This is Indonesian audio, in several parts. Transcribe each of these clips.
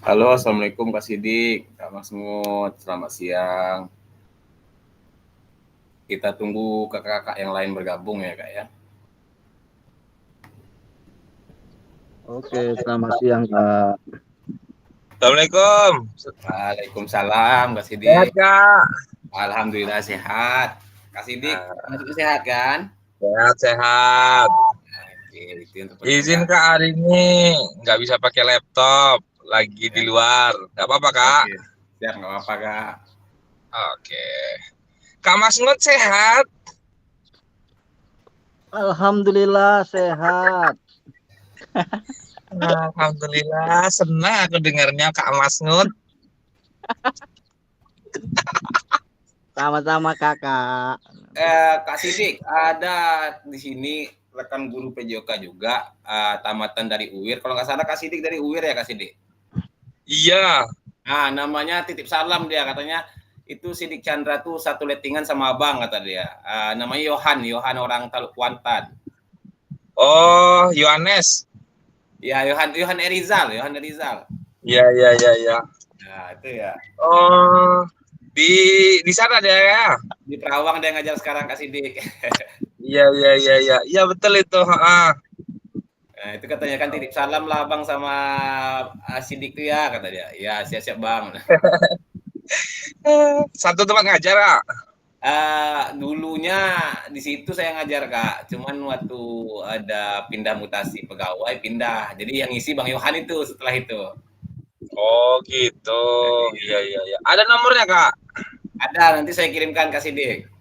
Halo, Assalamualaikum Kak Sidik, Kak Masmud, selamat siang. Kita tunggu kakak-kakak yang lain bergabung ya Kak ya. Oke, selamat siang, Kak. Assalamualaikum. Waalaikumsalam Kak Sehat Sidik. Kak? Alhamdulillah sehat. Kak Sidik, Nah, masih sehat kan? sehat. Oke, itu yang terpenting Izin Kak. Kak hari ini nggak bisa pakai laptop, lagi di Ya. luar. Nggak apa-apa Kak? Oke, siap nggak apa-apa Kak. Oke. Kak Mas Ngut sehat? Alhamdulillah sehat. Alhamdulillah, senang aku dengarnya Kak Mas Ngut. Sama-sama, Kakak. Kak Sidik, ada di sini rekan guru PJOK juga, tamatan dari UIR. Kalau nggak salah Kak Sidik dari UIR ya Kak Sidik? Iya. Nah, namanya titip salam dia katanya itu Sidik Chandra tuh satu lettingan sama abang kata dia. Namanya Yohan orang Teluk Kuantan. Oh, Yohanes. Ya, Yohan Erizal. Iya. Nah, itu ya. Oh, di sana dia ya. Di Perawang dia ngajar sekarang Kak Sidik. Iya. Iya betul itu. Nah, itu katanya kan titip salam lah Bang sama Sidik tuh ya kata dia. Ya, siap-siap Bang. Satu tempat ngajar Kak. Dulunya di situ saya ngajar Kak, cuman waktu ada pindah mutasi pegawai pindah. Jadi yang ngisi Bang Yohan itu setelah itu. Oh gitu. Iya. Ada nomornya Kak? Ada, nanti saya kirimkan Kak Sidik.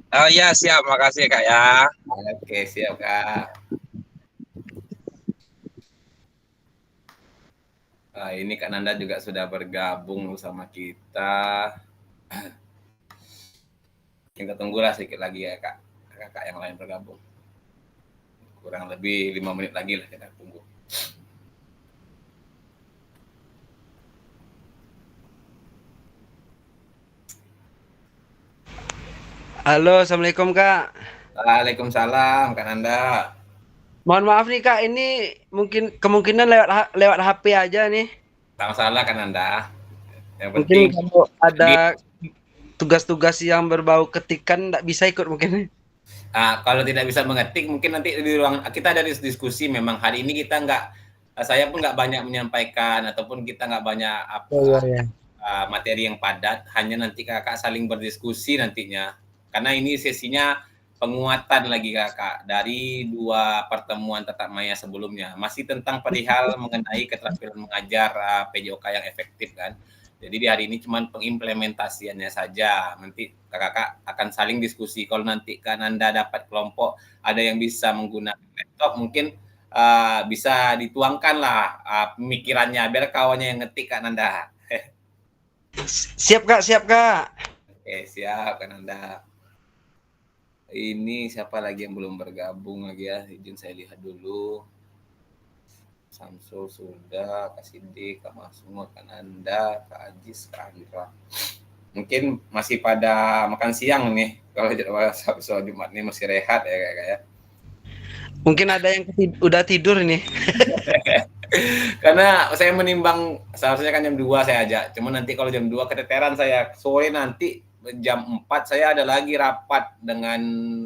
Oh iya siap, makasih Kak ya. Oke, siap Kak. Ini Kak Nanda juga sudah bergabung sama kita. Kita tunggulah sedikit lagi ya Kak, kakak yang lain bergabung. Kurang lebih 5 menit lagi lah kita tunggu. Halo, Assalamualaikum Kak. Waalaikumsalam Kak Nanda. Mohon maaf nih Kak, ini mungkin kemungkinan lewat HP aja nih. Tak salah Kak Nanda. Yang Mungkin penting kalau di ada tugas-tugas yang berbau ketikan nggak bisa ikut mungkin. Kalau tidak bisa mengetik, mungkin nanti di ruang kita ada diskusi. Memang hari ini kita nggak, saya pun nggak banyak menyampaikan ataupun kita nggak banyak Iya. materi yang padat. Hanya nanti kakak saling berdiskusi nantinya. Karena ini sesinya penguatan lagi kakak dari 2 pertemuan tatap maya sebelumnya. Masih tentang perihal mengenai keterampilan mengajar PJOK yang efektif kan. Jadi di hari ini cuma pengimplementasiannya saja. Nanti kakak akan saling diskusi. Kalau nanti kan Anda dapat kelompok ada yang bisa menggunakan laptop, mungkin bisa dituangkan lah pemikirannya biar kawannya yang ngetik kan Anda. Siap Kak, siap Kak. Oke, siap kan Anda. Ini siapa lagi yang belum bergabung lagi ya? Izin saya lihat dulu. Samsul sudah, Kak Sidik, Kak Masmud, Kak Nanda, Kak Ajis, Kak Andra. Mungkin masih pada makan siang nih. Kalau soal Jumat ini masih rehat ya Kak ya. Mungkin ada yang udah tidur nih. Karena saya menimbang seharusnya kan jam 2 saya ajak. Cuma nanti kalau jam 2 keteteran saya. Sore nanti jam 4 saya ada lagi rapat dengan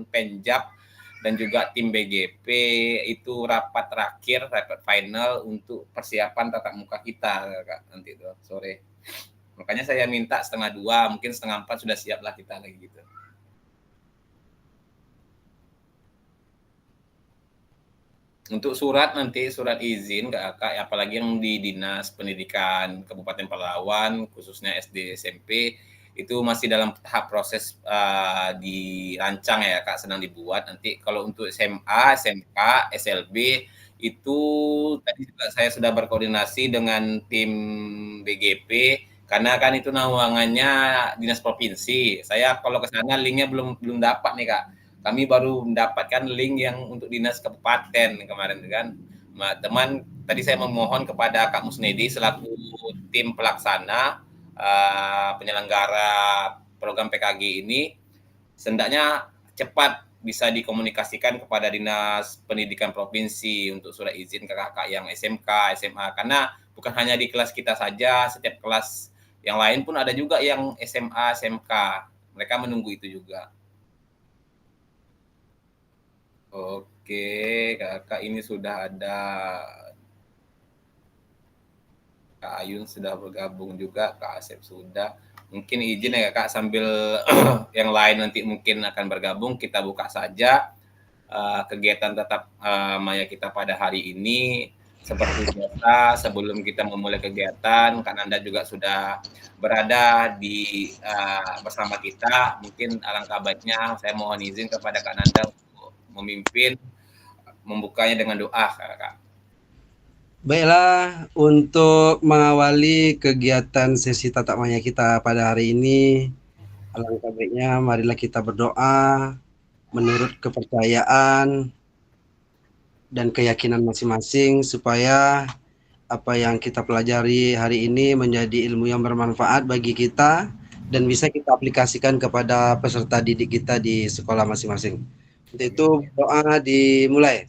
Penjab dan juga tim BGP, itu rapat terakhir, rapat final untuk persiapan tatap muka kita Kak, nanti itu sore. Makanya saya minta 1:30, mungkin 3:30 sudah siap lah kita lagi gitu. Untuk surat nanti, surat izin Kak, apalagi yang di Dinas Pendidikan Kabupaten Palawan, khususnya SD SMP, itu masih dalam tahap proses dirancang ya Kak, sedang dibuat. Nanti kalau untuk SMA, SMK, SLB, itu tadi saya sudah berkoordinasi dengan tim BGP, karena kan itu naungannya Dinas Provinsi. Saya kalau ke sana linknya belum dapat nih Kak. Kami baru mendapatkan link yang untuk dinas kabupaten kemarin kan. Teman tadi saya memohon kepada Kak Musnedi selaku tim pelaksana penyelenggara program PKG ini, hendaknya cepat bisa dikomunikasikan kepada Dinas Pendidikan Provinsi untuk surat izin ke kakak yang SMK, SMA, karena bukan hanya di kelas kita saja, setiap kelas yang lain pun ada juga yang SMA, SMK. Mereka menunggu itu juga. Oke, Kakak ini sudah ada. Kak Ayun sudah bergabung juga, Kak Asep sudah. Mungkin izin ya Kak, sambil yang lain nanti mungkin akan bergabung, kita buka saja kegiatan tatap maya kita pada hari ini. Seperti biasa, sebelum kita memulai kegiatan, Kak Nanda juga sudah berada di bersama kita. Mungkin alangkah baiknya saya mohon izin kepada Kak Nanda untuk memimpin, membukanya dengan doa, Kak. Baiklah, untuk mengawali kegiatan sesi tatap maya kita pada hari ini, alangkah baiknya marilah kita berdoa menurut kepercayaan dan keyakinan masing-masing supaya apa yang kita pelajari hari ini menjadi ilmu yang bermanfaat bagi kita dan bisa kita aplikasikan kepada peserta didik kita di sekolah masing-masing. Untuk itu doa dimulai.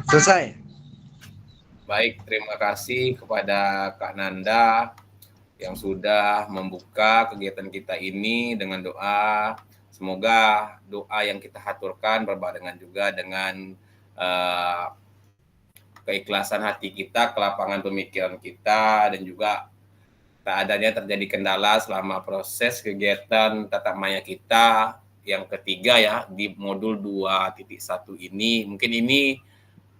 Selesai. Baik, terima kasih kepada Kak Nanda yang sudah membuka kegiatan kita ini dengan doa. Semoga doa yang kita haturkan berbarengan juga dengan keikhlasan hati kita, kelapangan pemikiran kita, dan juga tak adanya terjadi kendala selama proses kegiatan tatap maya kita yang ketiga ya di modul 2.1 ini. Mungkin ini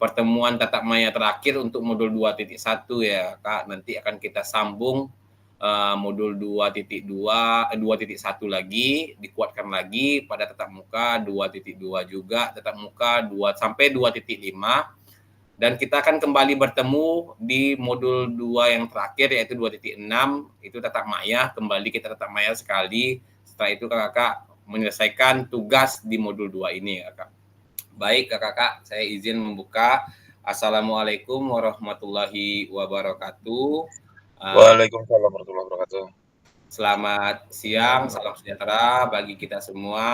pertemuan tatap maya terakhir untuk modul 2.1 ya Kak. Nanti akan kita sambung modul 2.1 lagi, dikuatkan lagi pada tatap muka 2.2 juga, tatap muka 2 sampai 2.5. Dan kita akan kembali bertemu di modul 2 yang terakhir yaitu 2.6, itu tatap maya, kembali kita tatap maya sekali. Setelah itu Kakak menyelesaikan tugas di modul 2 ini ya Kak. Baik Kakak, saya izin membuka. Assalamualaikum warahmatullahi wabarakatuh. Waalaikumsalam warahmatullahi wabarakatuh. Selamat siang, salam sejahtera bagi kita semua,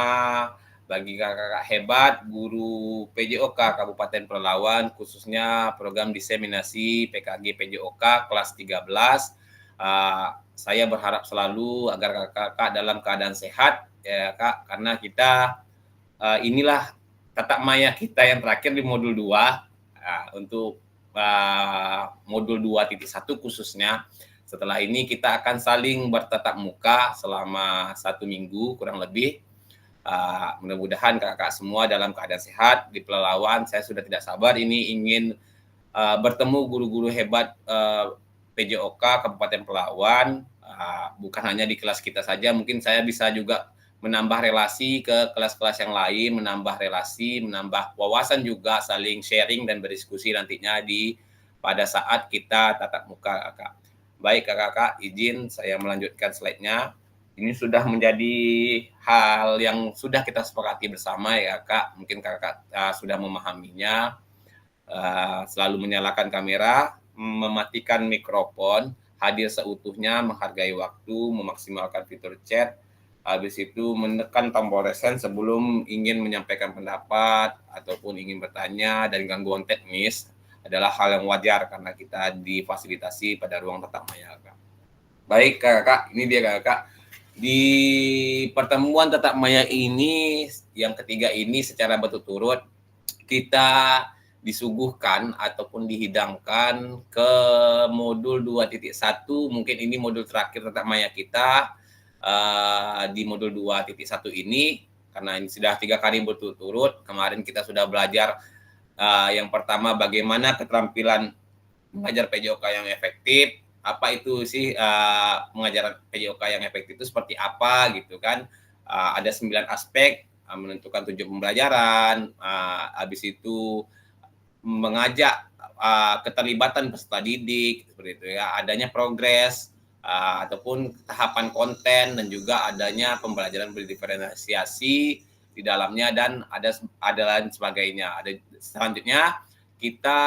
bagi kakak-kakak hebat, guru PJOK Kabupaten Pelalawan, khususnya program diseminasi PKG PJOK kelas 13. Saya berharap selalu agar kakak-kakak dalam keadaan sehat, ya Kak, karena kita inilah tatap maya kita yang terakhir di modul 2 untuk modul 2.1 khususnya. Setelah ini kita akan saling bertatap muka selama 1 minggu kurang lebih. Mudah-mudahan kakak semua dalam keadaan sehat di Pelalawan. Saya sudah tidak sabar ini ingin bertemu guru-guru hebat PJOK Kabupaten Pelalawan. Bukan hanya di kelas kita saja, mungkin saya bisa juga menambah relasi ke kelas-kelas yang lain, menambah relasi, menambah wawasan juga, saling sharing dan berdiskusi nantinya pada saat kita tatap muka kakak. Baik kakak-kakak, izin saya melanjutkan slide-nya. Ini sudah menjadi hal yang sudah kita sepakati bersama ya kak. Mungkin kakak sudah memahaminya. Selalu menyalakan kamera, mematikan mikrofon, hadir seutuhnya, menghargai waktu, memaksimalkan fitur chat. Habis itu menekan tombol resen sebelum ingin menyampaikan pendapat ataupun ingin bertanya, dan gangguan teknis adalah hal yang wajar karena kita difasilitasi pada ruang tatap maya. Baik kakak, ini dia kakak. Di pertemuan tatap maya ini yang ketiga ini secara berturut-turut kita disuguhkan ataupun dihidangkan ke modul 2.1, mungkin ini modul terakhir tatap maya kita. Di modul 2.1 ini, karena ini sudah 3 kali berturut-turut. Kemarin kita sudah belajar yang pertama bagaimana keterampilan mengajar PJOK yang efektif. Apa itu sih mengajar PJOK yang efektif itu seperti apa gitu kan. Ada 9 aspek, menentukan tujuan pembelajaran, habis itu mengajak keterlibatan peserta didik seperti itu ya, adanya progres, ataupun tahapan konten, dan juga adanya pembelajaran berdiferensiasi di dalamnya, dan ada lain sebagainya. Selanjutnya kita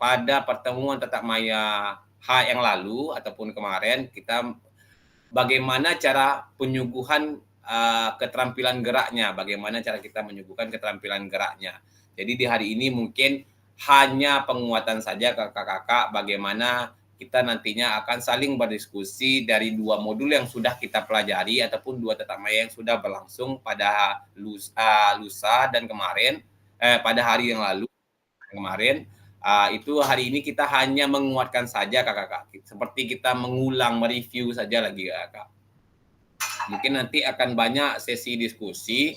pada pertemuan tatap maya H yang lalu ataupun kemarin kita bagaimana cara penyuguhan keterampilan geraknya, bagaimana cara kita menyuguhkan keterampilan geraknya. Jadi di hari ini mungkin hanya penguatan saja kakak-kakak, bagaimana kita nantinya akan saling berdiskusi dari 2 modul yang sudah kita pelajari ataupun 2 tatap maya yang sudah berlangsung pada lusa dan kemarin, pada hari yang lalu kemarin. Itu hari ini kita hanya menguatkan saja kakak-kakak, seperti kita mengulang, mereview saja lagi kakak. Mungkin nanti akan banyak sesi diskusi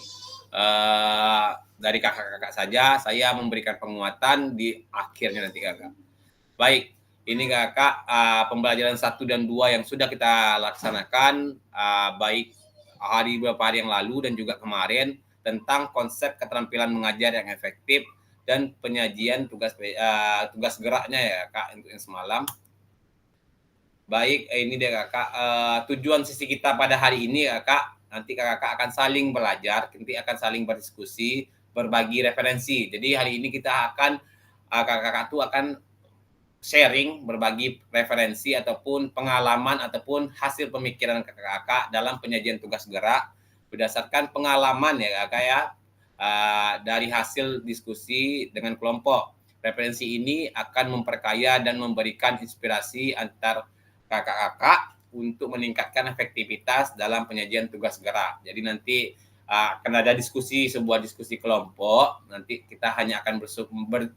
dari kakak-kakak saja, saya memberikan penguatan di akhirnya nanti kakak. Baik, ini kakak pembelajaran 1 dan 2 yang sudah kita laksanakan baik beberapa hari yang lalu dan juga kemarin tentang konsep keterampilan mengajar yang efektif dan penyajian tugas geraknya ya kak untuk yang semalam. Baik, ini dia kakak, tujuan sesi kita pada hari ini kakak, nanti kakak akan saling belajar, nanti akan saling berdiskusi, berbagi referensi. Jadi hari ini kita akan, kakak-kakak tuh akan sharing, berbagi referensi ataupun pengalaman ataupun hasil pemikiran kakak-kakak dalam penyajian tugas gerak berdasarkan pengalaman ya kakak ya, dari hasil diskusi dengan kelompok. Referensi ini akan memperkaya dan memberikan inspirasi antar kakak-kakak untuk meningkatkan efektivitas dalam penyajian tugas gerak. Jadi nanti akan ada sebuah diskusi kelompok, nanti kita hanya akan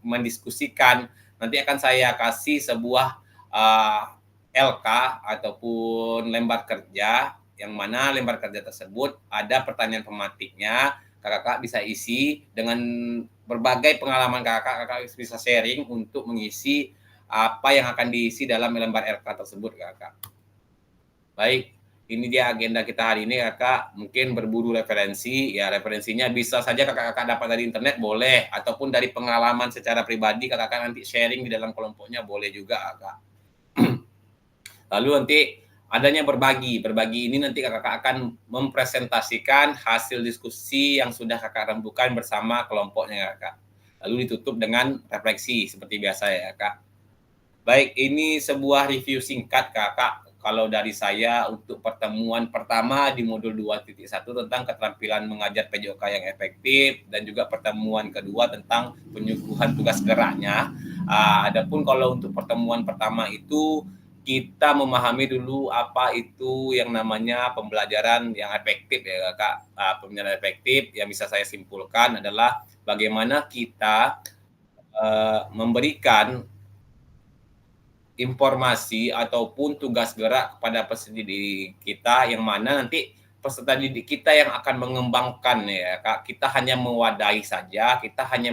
mendiskusikan, nanti akan saya kasih sebuah LK ataupun lembar kerja, yang mana lembar kerja tersebut ada pertanyaan pematiknya, kakak-kakak bisa isi dengan berbagai pengalaman kakak bisa sharing untuk mengisi apa yang akan diisi dalam lembar LK tersebut kakak. Baik, ini dia agenda kita hari ini kakak. Mungkin berburu referensi, ya referensinya bisa saja kakak-kakak dapat dari internet boleh, ataupun dari pengalaman secara pribadi kakak-kakak nanti sharing di dalam kelompoknya boleh juga kakak. Lalu nanti adanya berbagi ini nanti kakak-kakak akan mempresentasikan hasil diskusi yang sudah kakak rembukan bersama kelompoknya kakak. Lalu ditutup dengan refleksi seperti biasa ya kakak. Baik, ini sebuah review singkat kakak kalau dari saya untuk pertemuan pertama di modul 2.1 tentang keterampilan mengajar PJOK yang efektif dan juga pertemuan kedua tentang penyuguhan tugas geraknya. Adapun kalau untuk pertemuan pertama itu kita memahami dulu apa itu yang namanya pembelajaran yang efektif ya kakak. Pembelajaran efektif yang bisa saya simpulkan adalah bagaimana kita memberikan informasi ataupun tugas gerak kepada peserta didik kita yang mana nanti peserta didik kita yang akan mengembangkan ya Kak. Kita hanya mewadahi saja, kita hanya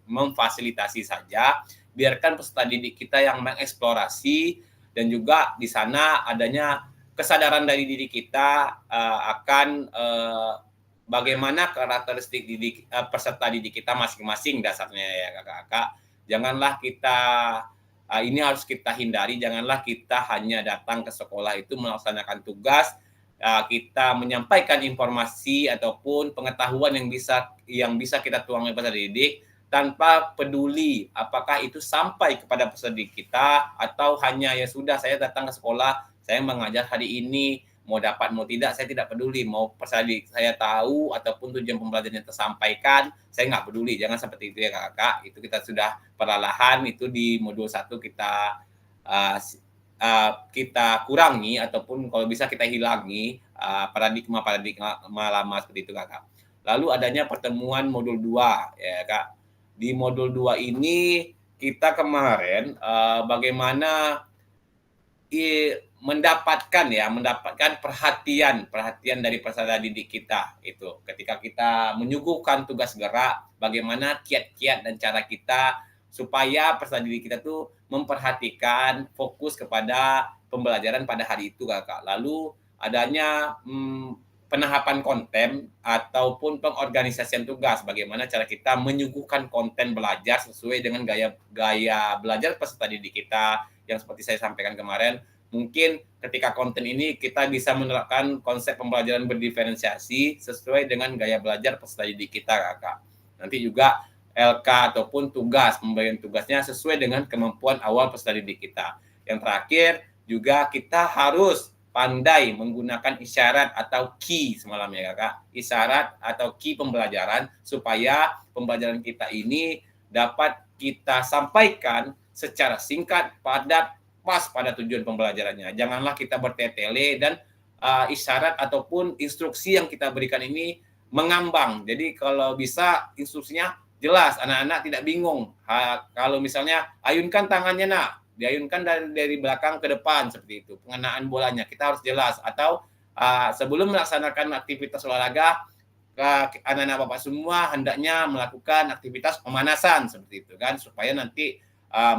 memfasilitasi saja, biarkan peserta didik kita yang mengeksplorasi dan juga di sana adanya kesadaran dari diri kita akan bagaimana karakteristik peserta didik kita masing-masing dasarnya ya Kakak-kakak. Janganlah kita ini harus kita hindari, janganlah kita hanya datang ke sekolah itu melaksanakan tugas, kita menyampaikan informasi ataupun pengetahuan yang bisa kita tuangkan kepada peserta didik tanpa peduli apakah itu sampai kepada peserta didik kita atau hanya ya sudah saya datang ke sekolah, saya mengajar hari ini, mau dapat mau tidak saya tidak peduli, mau peserta didik saya tahu ataupun tujuan pembelajarannya tersampaikan, saya nggak peduli. Jangan seperti itu ya kakak. Itu kita sudah perlahan itu di modul 1 kita kurangi ataupun kalau bisa kita hilangi paradigma lama seperti itu kakak. Lalu adanya pertemuan modul 2 ya kak. Di modul 2 ini kita kemarin bagaimana mendapatkan perhatian dari peserta didik kita itu ketika kita menyuguhkan tugas gerak, bagaimana kiat-kiat dan cara kita supaya peserta didik kita tuh memperhatikan fokus kepada pembelajaran pada hari itu kakak. Lalu adanya penahapan konten ataupun pengorganisasian tugas, bagaimana cara kita menyuguhkan konten belajar sesuai dengan gaya belajar peserta didik kita yang seperti saya sampaikan kemarin. Mungkin ketika konten ini kita bisa menerapkan konsep pembelajaran berdiferensiasi sesuai dengan gaya belajar peserta didik kita kakak. Nanti juga LK ataupun pembagian tugasnya sesuai dengan kemampuan awal peserta didik kita. Yang terakhir juga kita harus pandai menggunakan isyarat atau key semalam ya kakak, isyarat atau key pembelajaran supaya pembelajaran kita ini dapat kita sampaikan secara singkat, padat, pas pada tujuan pembelajarannya. Janganlah kita bertele-tele dan isyarat ataupun instruksi yang kita berikan ini mengambang. Jadi kalau bisa instruksinya jelas, anak-anak tidak bingung. Kalau misalnya ayunkan tangannya nak, diayunkan dari belakang ke depan seperti itu. Pengenaan bolanya kita harus jelas. Atau sebelum melaksanakan aktivitas olahraga, anak-anak bapak semua hendaknya melakukan aktivitas pemanasan seperti itu kan, supaya nanti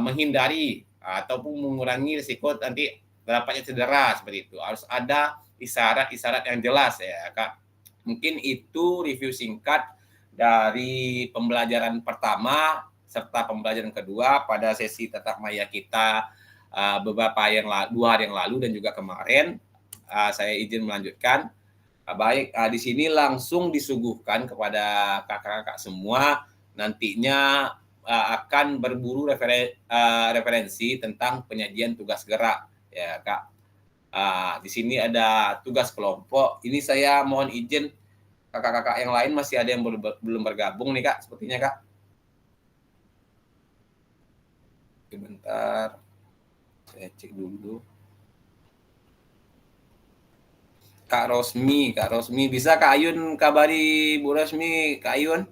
menghindari ataupun mengurangi risiko nanti dapatnya cedera seperti itu. Harus ada isyarat-isyarat yang jelas ya kak. Mungkin itu review singkat dari pembelajaran pertama serta pembelajaran kedua pada sesi tatap maya kita beberapa dua hari yang lalu dan juga kemarin. Saya izin melanjutkan. Baik, di sini langsung disuguhkan kepada kakak-kakak semua nantinya akan berburu referensi tentang penyajian tugas gerak ya kak. Di sini ada tugas kelompok. Ini saya mohon izin kakak-kakak yang lain masih ada yang belum bergabung nih kak, sepertinya kak. Sebentar, saya cek dulu. Kak Rosmi, bisa Kak Ayun kabari Bu Rosmi, Kak Ayun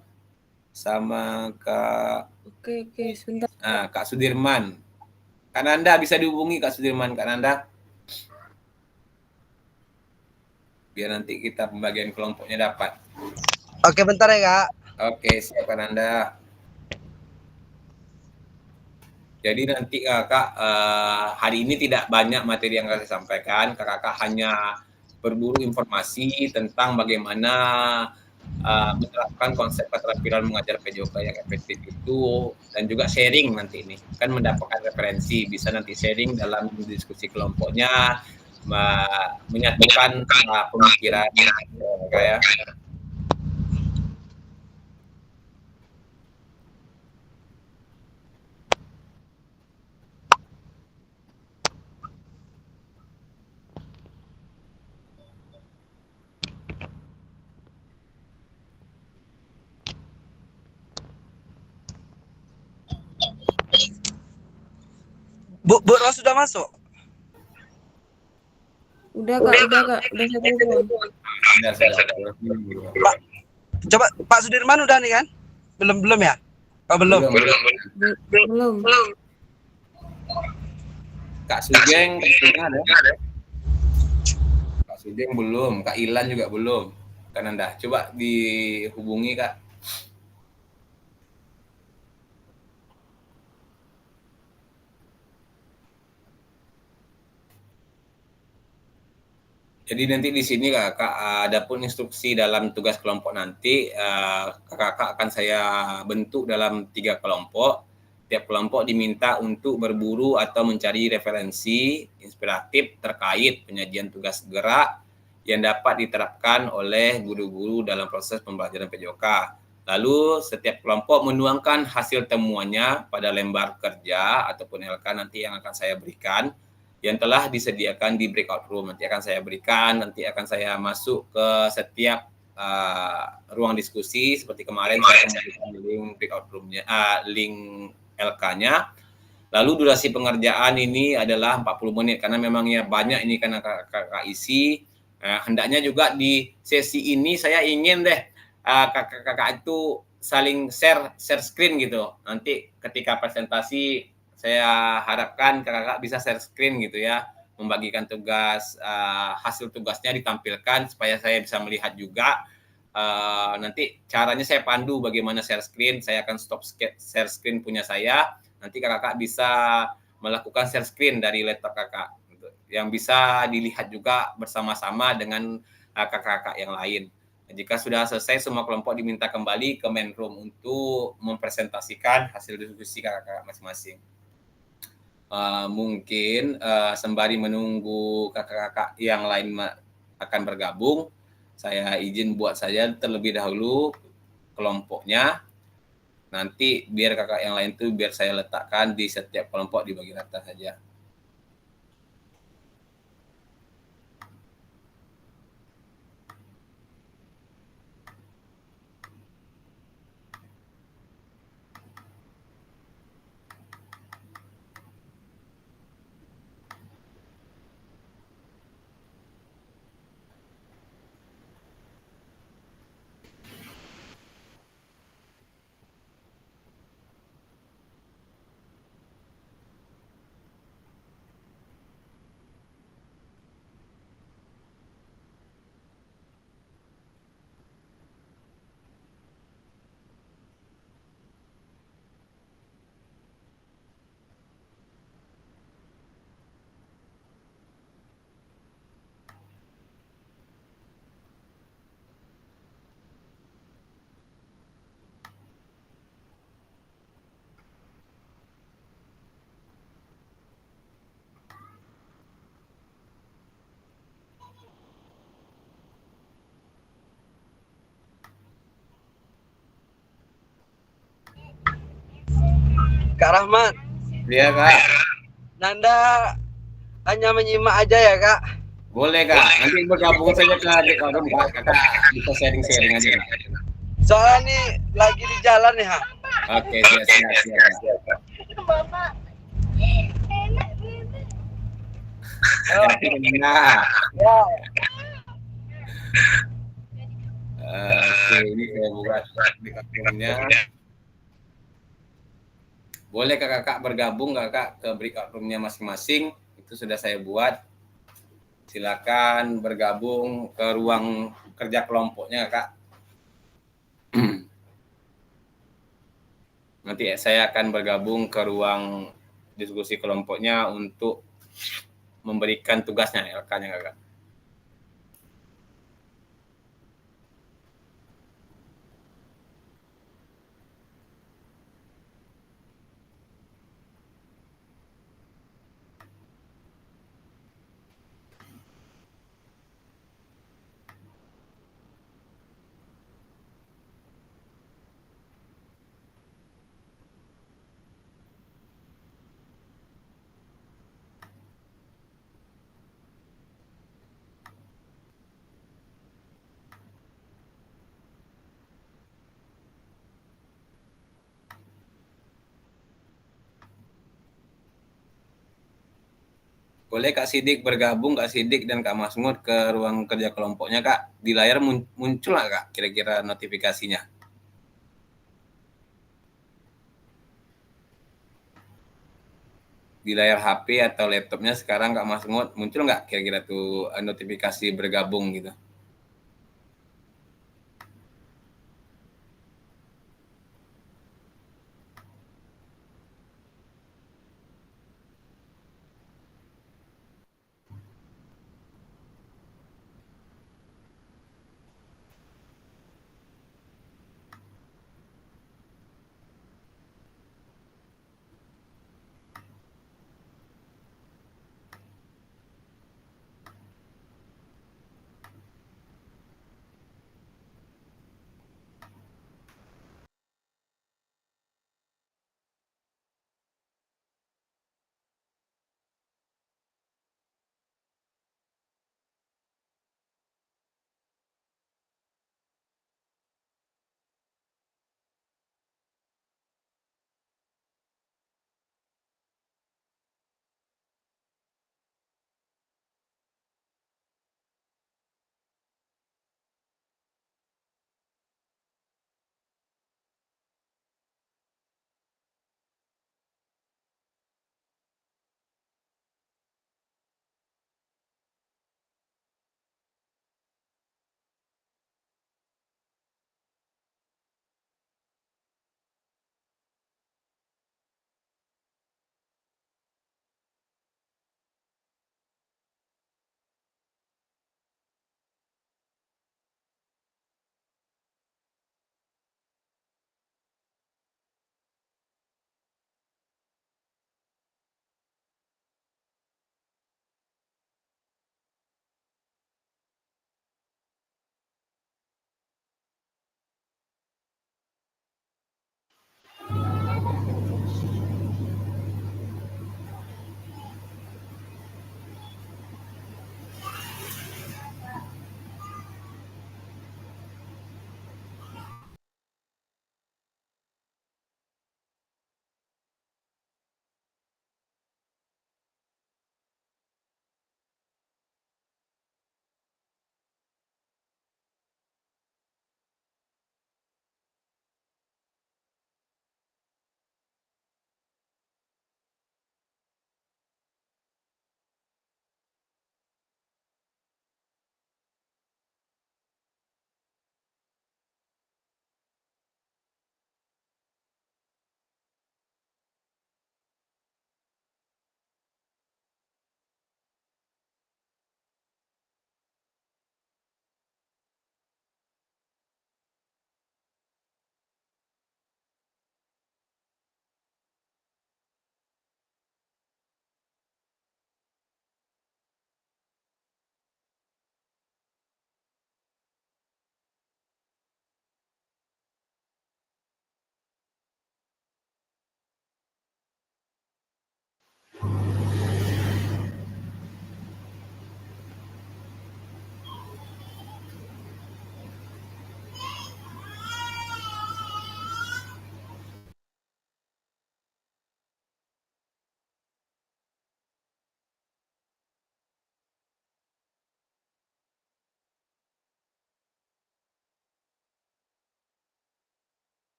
sama Kak. Oke, sebentar. Kak Sudirman. Kak Nanda bisa dihubungi Kak Sudirman, Kak Nanda. Biar nanti kita pembagian kelompoknya dapat. Oke, bentar ya Kak. Oke, siap Kak Nanda. Jadi nanti kakak hari ini tidak banyak materi yang saya sampaikan. Kakak hanya berburu informasi tentang bagaimana menerapkan konsep keterampilan mengajar PJOK yang efektif itu, dan juga sharing nanti ini kan mendapatkan referensi, bisa nanti sharing dalam diskusi kelompoknya, menyatukan pemikiran kayak. Bu Ros sudah masuk? Udah Kak, udah saya telepon. Pak, coba Pak Sudirman udah nih kan? Belum ya? Oh, belum. Belum. Kak Sugeng ada? Kak Sugeng belum, Kak Ilan juga belum. Kak Nanda, coba dihubungi Kak. Jadi nanti di sini kakak ada pun instruksi dalam tugas kelompok nanti kakak akan saya bentuk dalam 3 kelompok. Tiap kelompok diminta untuk berburu atau mencari referensi inspiratif terkait penyajian tugas gerak yang dapat diterapkan oleh guru-guru dalam proses pembelajaran PJOK. Lalu setiap kelompok menuangkan hasil temuannya pada lembar kerja ataupun LK nanti yang akan saya berikan, yang telah disediakan di breakout room. Nanti akan saya berikan, nanti akan saya masuk ke setiap ruang diskusi seperti kemarin saya memberikan link breakout roomnya, link LK-nya. Lalu durasi pengerjaan ini adalah 40 menit karena memangnya banyak ini karena kakak isi. Hendaknya juga di sesi ini saya ingin deh kakak-kakak itu saling share screen gitu. Nanti ketika presentasi saya harapkan kakak bisa share screen gitu ya, membagikan tugas, hasil tugasnya ditampilkan supaya saya bisa melihat juga. Nanti caranya saya pandu bagaimana share screen, saya akan stop share screen punya saya, nanti kakak bisa melakukan share screen dari laptop kakak, gitu, yang bisa dilihat juga bersama-sama dengan kakak-kakak yang lain. Jika sudah selesai, semua kelompok diminta kembali ke main room untuk mempresentasikan hasil diskusi kakak-kakak masing-masing. Mungkin sembari menunggu kakak-kakak yang lain akan bergabung, saya izin buat saja terlebih dahulu kelompoknya. Nanti biar kakak yang lain tuh biar saya letakkan di setiap kelompok dibagi rata saja. Kak Rahmat, Iya Kak, Nanda hanya menyimak aja ya Kak. boleh Kak. Nanti bergabung saja ke breakout room Kak. Kakak bisa sharing-sharing aja Kak. Soalnya nih lagi di jalan nih ha. Oke, siap Kak. Hati-hati Nanda. Ya. Oke, ini saya buat breakout room-nya. Boleh kakak bergabung kakak ke breakout room-nya masing-masing. Itu sudah saya buat. Silakan bergabung ke ruang kerja kelompoknya kak. Nanti saya akan bergabung ke ruang diskusi kelompoknya untuk memberikan tugasnya LK-nya kakak. Boleh Kak Sidik bergabung, Kak Sidik dan Kak Masmud ke ruang kerja kelompoknya Kak. Di layar muncul nggak Kak kira-kira notifikasinya? Di layar HP atau laptopnya sekarang Kak Masmud muncul nggak kira-kira tuh notifikasi bergabung gitu?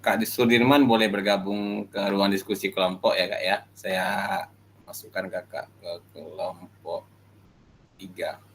Kak Sudirman boleh bergabung ke ruang diskusi kelompok ya Kak ya. Saya masukkan Kakak ke kelompok 3.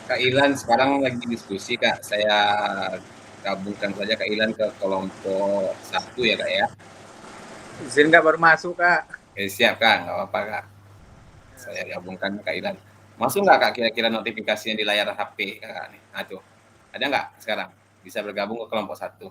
Kak Ilan sekarang lagi diskusi Kak. Saya gabungkan saja Kak Ilan ke kelompok 1 ya Kak ya. Izin nggak baru masuk, Kak? Siap Kak, nggak apa-apa Kak. Saya gabungkan Kak Ilan. Masuk nggak Kak kira-kira notifikasinya di layar HP Kakak nih? Nah tuh, ada nggak sekarang? Bisa bergabung ke kelompok 1.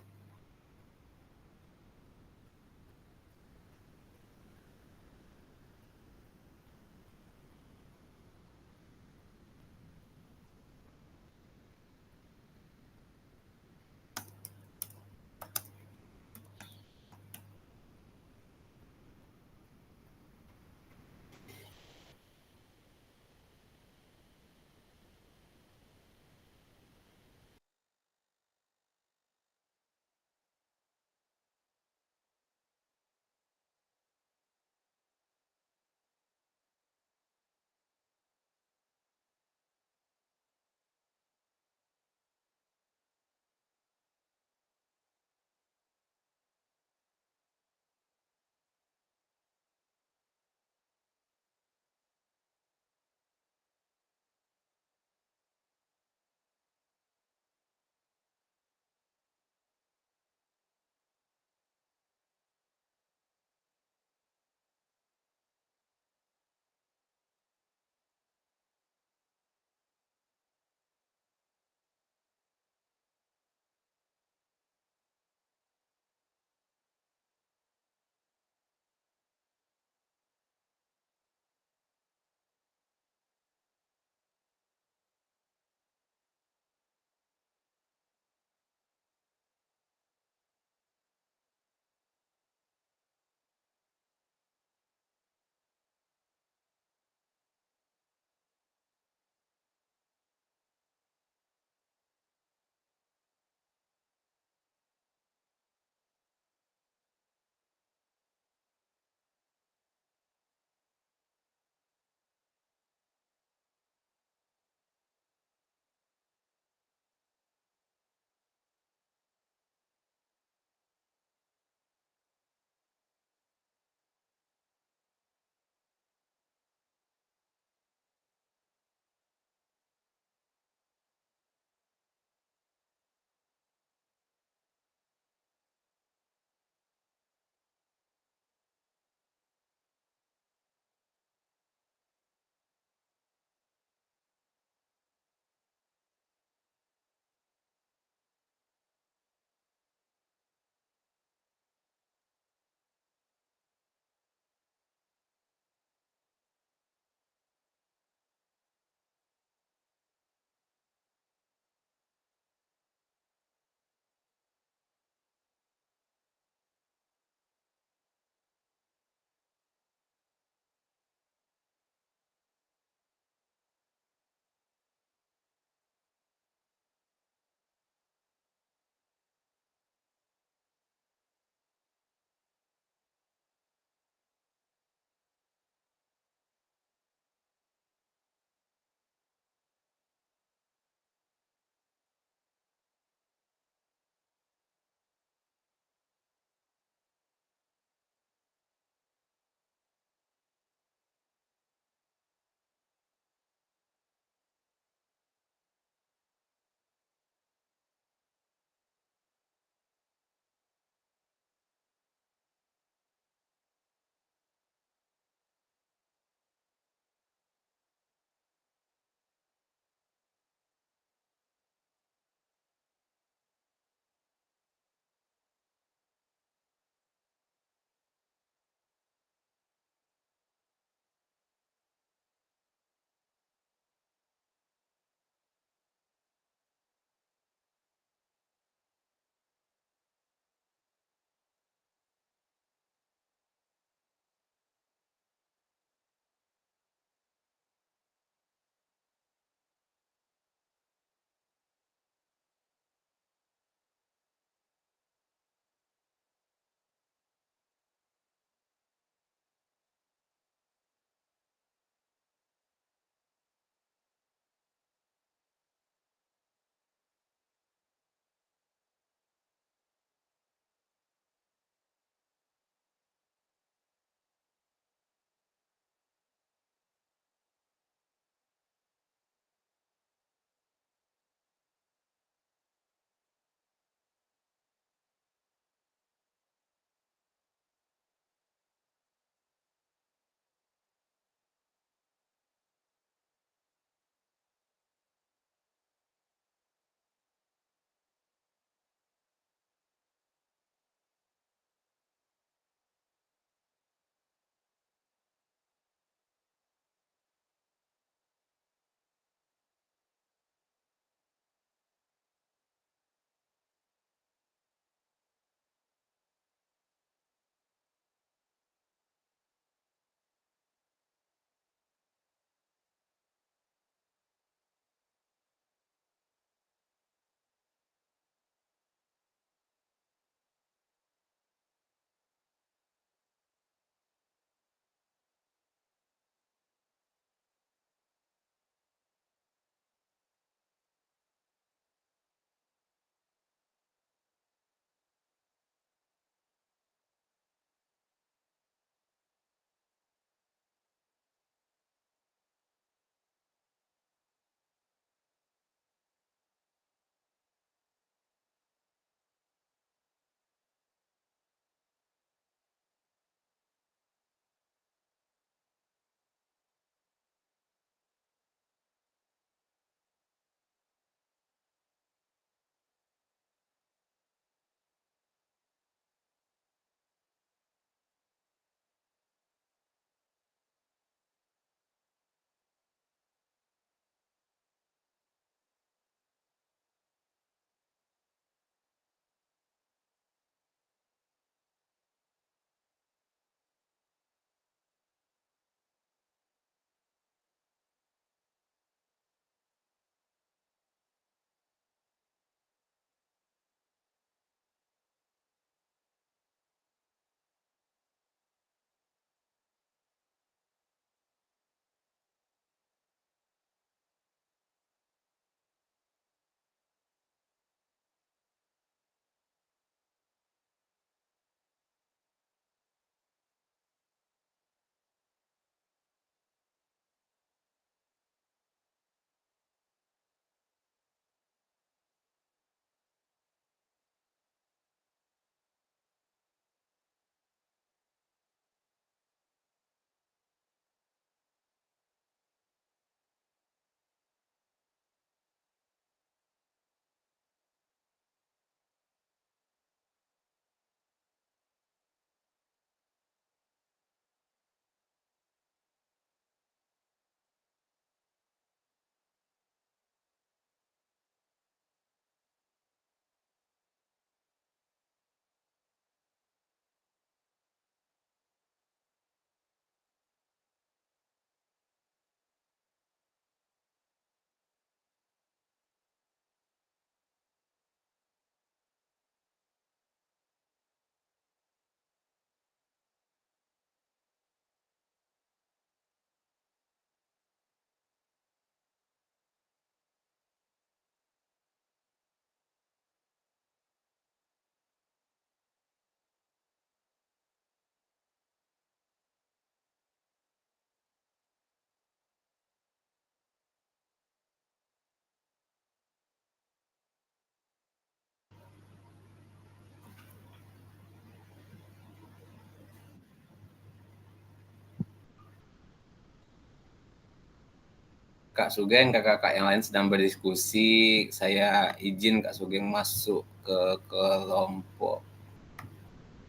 Kak Sugeng, kakak-kakak yang lain sedang berdiskusi. Saya izin Kak Sugeng masuk ke kelompok.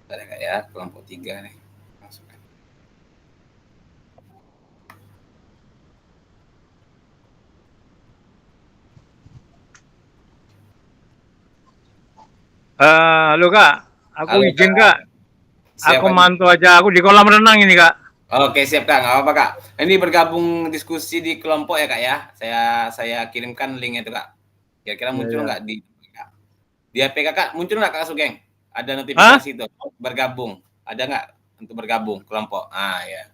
Ada Kak ya, kelompok 3 nih. Masuk. Halo Kak, aku Halo izin Kak, Kak. siap Aku Kak. mantu aja. Aku di kolam renang ini Kak. Oke siap Kak, nggak apa-apa Kak. Ini bergabung diskusi di kelompok ya Kak ya. Saya kirimkan linknya itu Kak. Kira-kira Ya, muncul ya. nggak di HP Kakak? Muncul nggak Kak Sugeng? Ada Hah? notifikasi itu bergabung. Ada nggak untuk bergabung kelompok? Ah ya.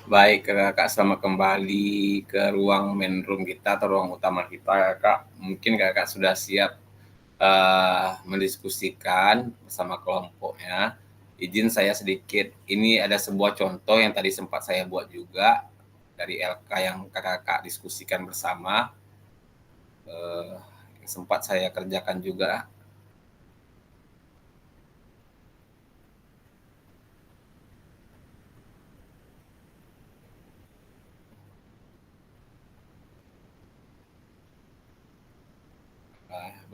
Baik, Kakak, selamat kembali ke ruang main room kita atau ruang utama kita, Kakak. Mungkin Kakak sudah siap mendiskusikan bersama kelompoknya. Izin saya sedikit, ini ada sebuah contoh yang tadi sempat saya buat juga dari LK yang Kakak diskusikan bersama. Sempat saya kerjakan juga.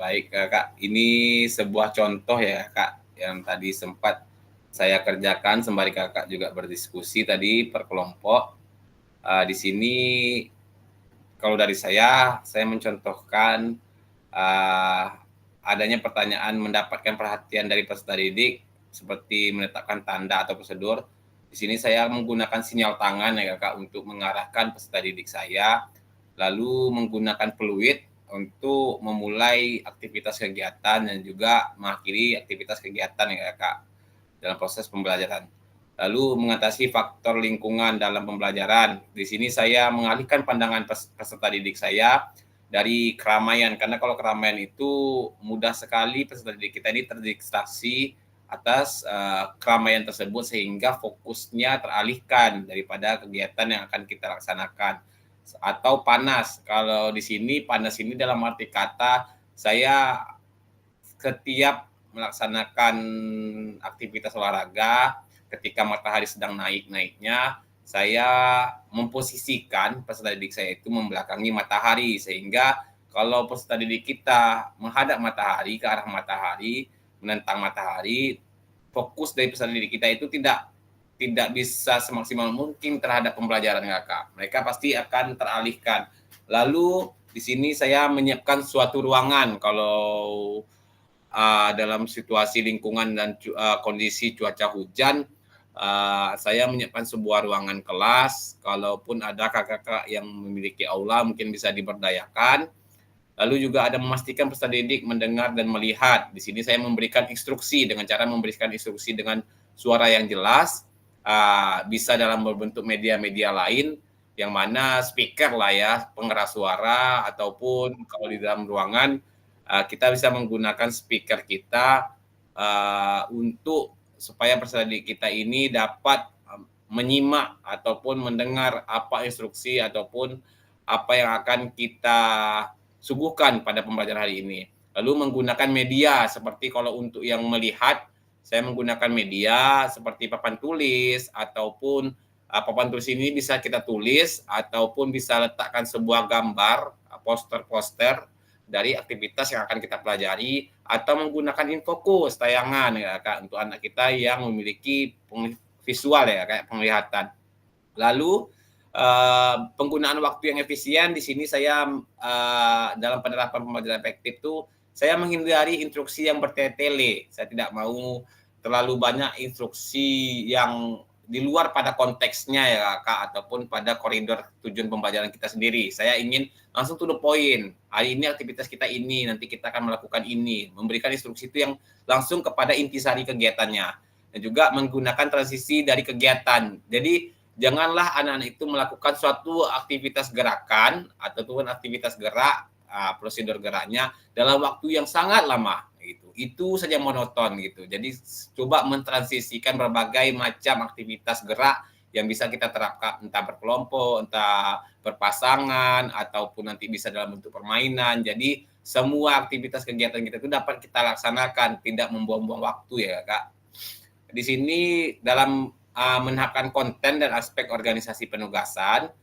Baik, Kak. Ini sebuah contoh ya, Kak, yang tadi sempat saya kerjakan sembari Kakak juga berdiskusi tadi per kelompok. Di sini kalau dari saya mencontohkan adanya pertanyaan mendapatkan perhatian dari peserta didik seperti menetapkan tanda atau prosedur. Di sini saya menggunakan sinyal tangan ya, Kakak, untuk mengarahkan peserta didik saya, lalu menggunakan peluit untuk memulai aktivitas kegiatan dan juga mengakhiri aktivitas kegiatan ya, Kak, dalam proses pembelajaran. Lalu mengatasi faktor lingkungan dalam pembelajaran. Di sini saya mengalihkan pandangan peserta didik saya dari keramaian, karena kalau keramaian itu mudah sekali peserta didik kita ini terdistraksi atas keramaian tersebut sehingga fokusnya teralihkan daripada kegiatan yang akan kita laksanakan. Atau panas. Kalau di sini panas ini dalam arti kata saya setiap melaksanakan aktivitas olahraga ketika matahari sedang naik-naiknya, saya memposisikan peserta didik saya itu membelakangi matahari, sehingga kalau peserta didik kita menghadap matahari, ke arah matahari, menentang matahari, fokus dari peserta didik kita itu tidak bisa semaksimal mungkin terhadap pembelajaran, Kakak. Mereka pasti akan teralihkan. Lalu di sini saya menyiapkan suatu ruangan kalau dalam situasi lingkungan dan kondisi cuaca hujan, saya menyiapkan sebuah ruangan kelas. Kalaupun ada kakak-kakak yang memiliki aula mungkin bisa diberdayakan. Lalu juga ada memastikan peserta didik mendengar dan melihat. Di sini saya memberikan instruksi dengan cara memberikan instruksi dengan suara yang jelas. Bisa dalam berbentuk media-media lain yang mana speaker lah ya, pengeras suara, ataupun kalau di dalam ruangan kita bisa menggunakan speaker kita untuk supaya peserta didik kita ini dapat menyimak ataupun mendengar apa instruksi ataupun apa yang akan kita suguhkan pada pembelajaran hari ini. Lalu menggunakan media seperti kalau untuk yang melihat, saya menggunakan media seperti papan tulis ataupun papan tulis ini bisa kita tulis ataupun bisa letakkan sebuah gambar, poster-poster dari aktivitas yang akan kita pelajari, atau menggunakan infokus tayangan ya, Kak, untuk anak kita yang memiliki visual ya, kayak penglihatan. Lalu penggunaan waktu yang efisien di sini saya dalam penerapan pembelajaran efektif itu saya menghindari instruksi yang bertele-tele. Saya tidak mau terlalu banyak instruksi yang di luar pada konteksnya ya, Kak, ataupun pada koridor tujuan pembelajaran kita sendiri. Saya ingin langsung to the point. Hari ini aktivitas kita ini, nanti kita akan melakukan ini. Memberikan instruksi itu yang langsung kepada intisari kegiatannya. Dan juga menggunakan transisi dari kegiatan. Jadi janganlah anak-anak itu melakukan suatu aktivitas gerakan ataupun aktivitas gerak, prosedur geraknya dalam waktu yang sangat lama gitu. Itu saja monoton gitu. Jadi coba mentransisikan berbagai macam aktivitas gerak yang bisa kita terapkan, entah berkelompok, entah berpasangan, ataupun nanti bisa dalam bentuk permainan. Jadi semua aktivitas kegiatan kita itu dapat kita laksanakan, tidak membuang-buang waktu ya, Kak. Di sini dalam menghapkan konten dan aspek organisasi penugasan,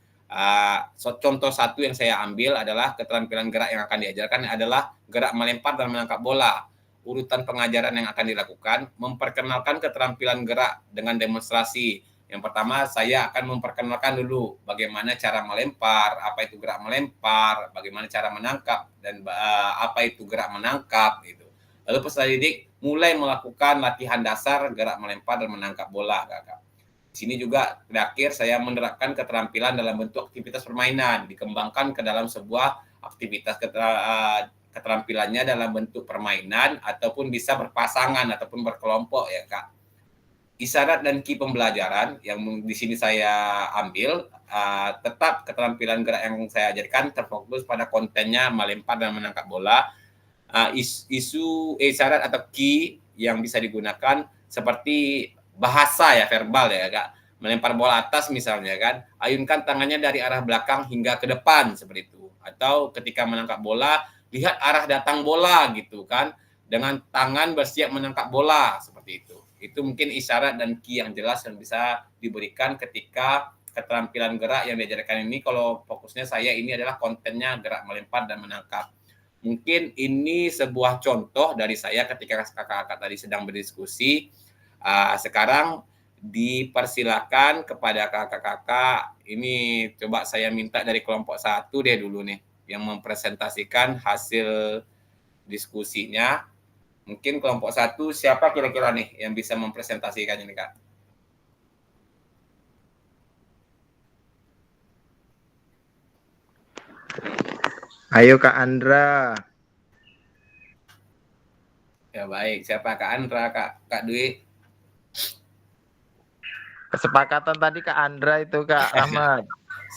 contoh satu yang saya ambil adalah keterampilan gerak yang akan diajarkan adalah gerak melempar dan menangkap bola. Urutan pengajaran yang akan dilakukan, memperkenalkan keterampilan gerak dengan demonstrasi. Yang pertama saya akan memperkenalkan dulu bagaimana cara melempar, apa itu gerak melempar, bagaimana cara menangkap, dan apa itu gerak menangkap gitu. Lalu peserta didik mulai melakukan latihan dasar gerak melempar dan menangkap bola, Kakak. Di sini juga terakhir saya menerapkan keterampilan dalam bentuk aktivitas permainan, dikembangkan ke dalam sebuah aktivitas keterampilannya dalam bentuk permainan ataupun bisa berpasangan ataupun berkelompok ya, Kak. isyarat dan ki pembelajaran yang di sini saya ambil, tetap keterampilan gerak yang saya ajarkan terfokus pada kontennya melempar dan menangkap bola. Isu isyarat atau ki yang bisa digunakan seperti bahasa ya, verbal ya Kak. Melempar bola atas misalnya kan, ayunkan tangannya dari arah belakang hingga ke depan seperti itu. Atau ketika menangkap bola, lihat arah datang bola gitu kan, dengan tangan bersiap menangkap bola seperti itu. Itu mungkin isyarat dan ki yang jelas yang bisa diberikan ketika keterampilan gerak yang diajarkan ini. Kalau fokusnya saya ini adalah kontennya gerak melempar dan menangkap. Mungkin ini sebuah contoh dari saya ketika kakak-kakak tadi sedang berdiskusi. Sekarang dipersilakan kepada kakak-kakak. Ini coba saya minta dari kelompok 1 deh dulu nih, yang mempresentasikan hasil diskusinya. Mungkin kelompok 1 siapa kira-kira nih yang bisa mempresentasikan ini Kak? Ayo Kak Andra. Ya baik, siapa Kak Andra, Kak Dwi? Kesepakatan tadi Kak Andra itu Kak Ahmad.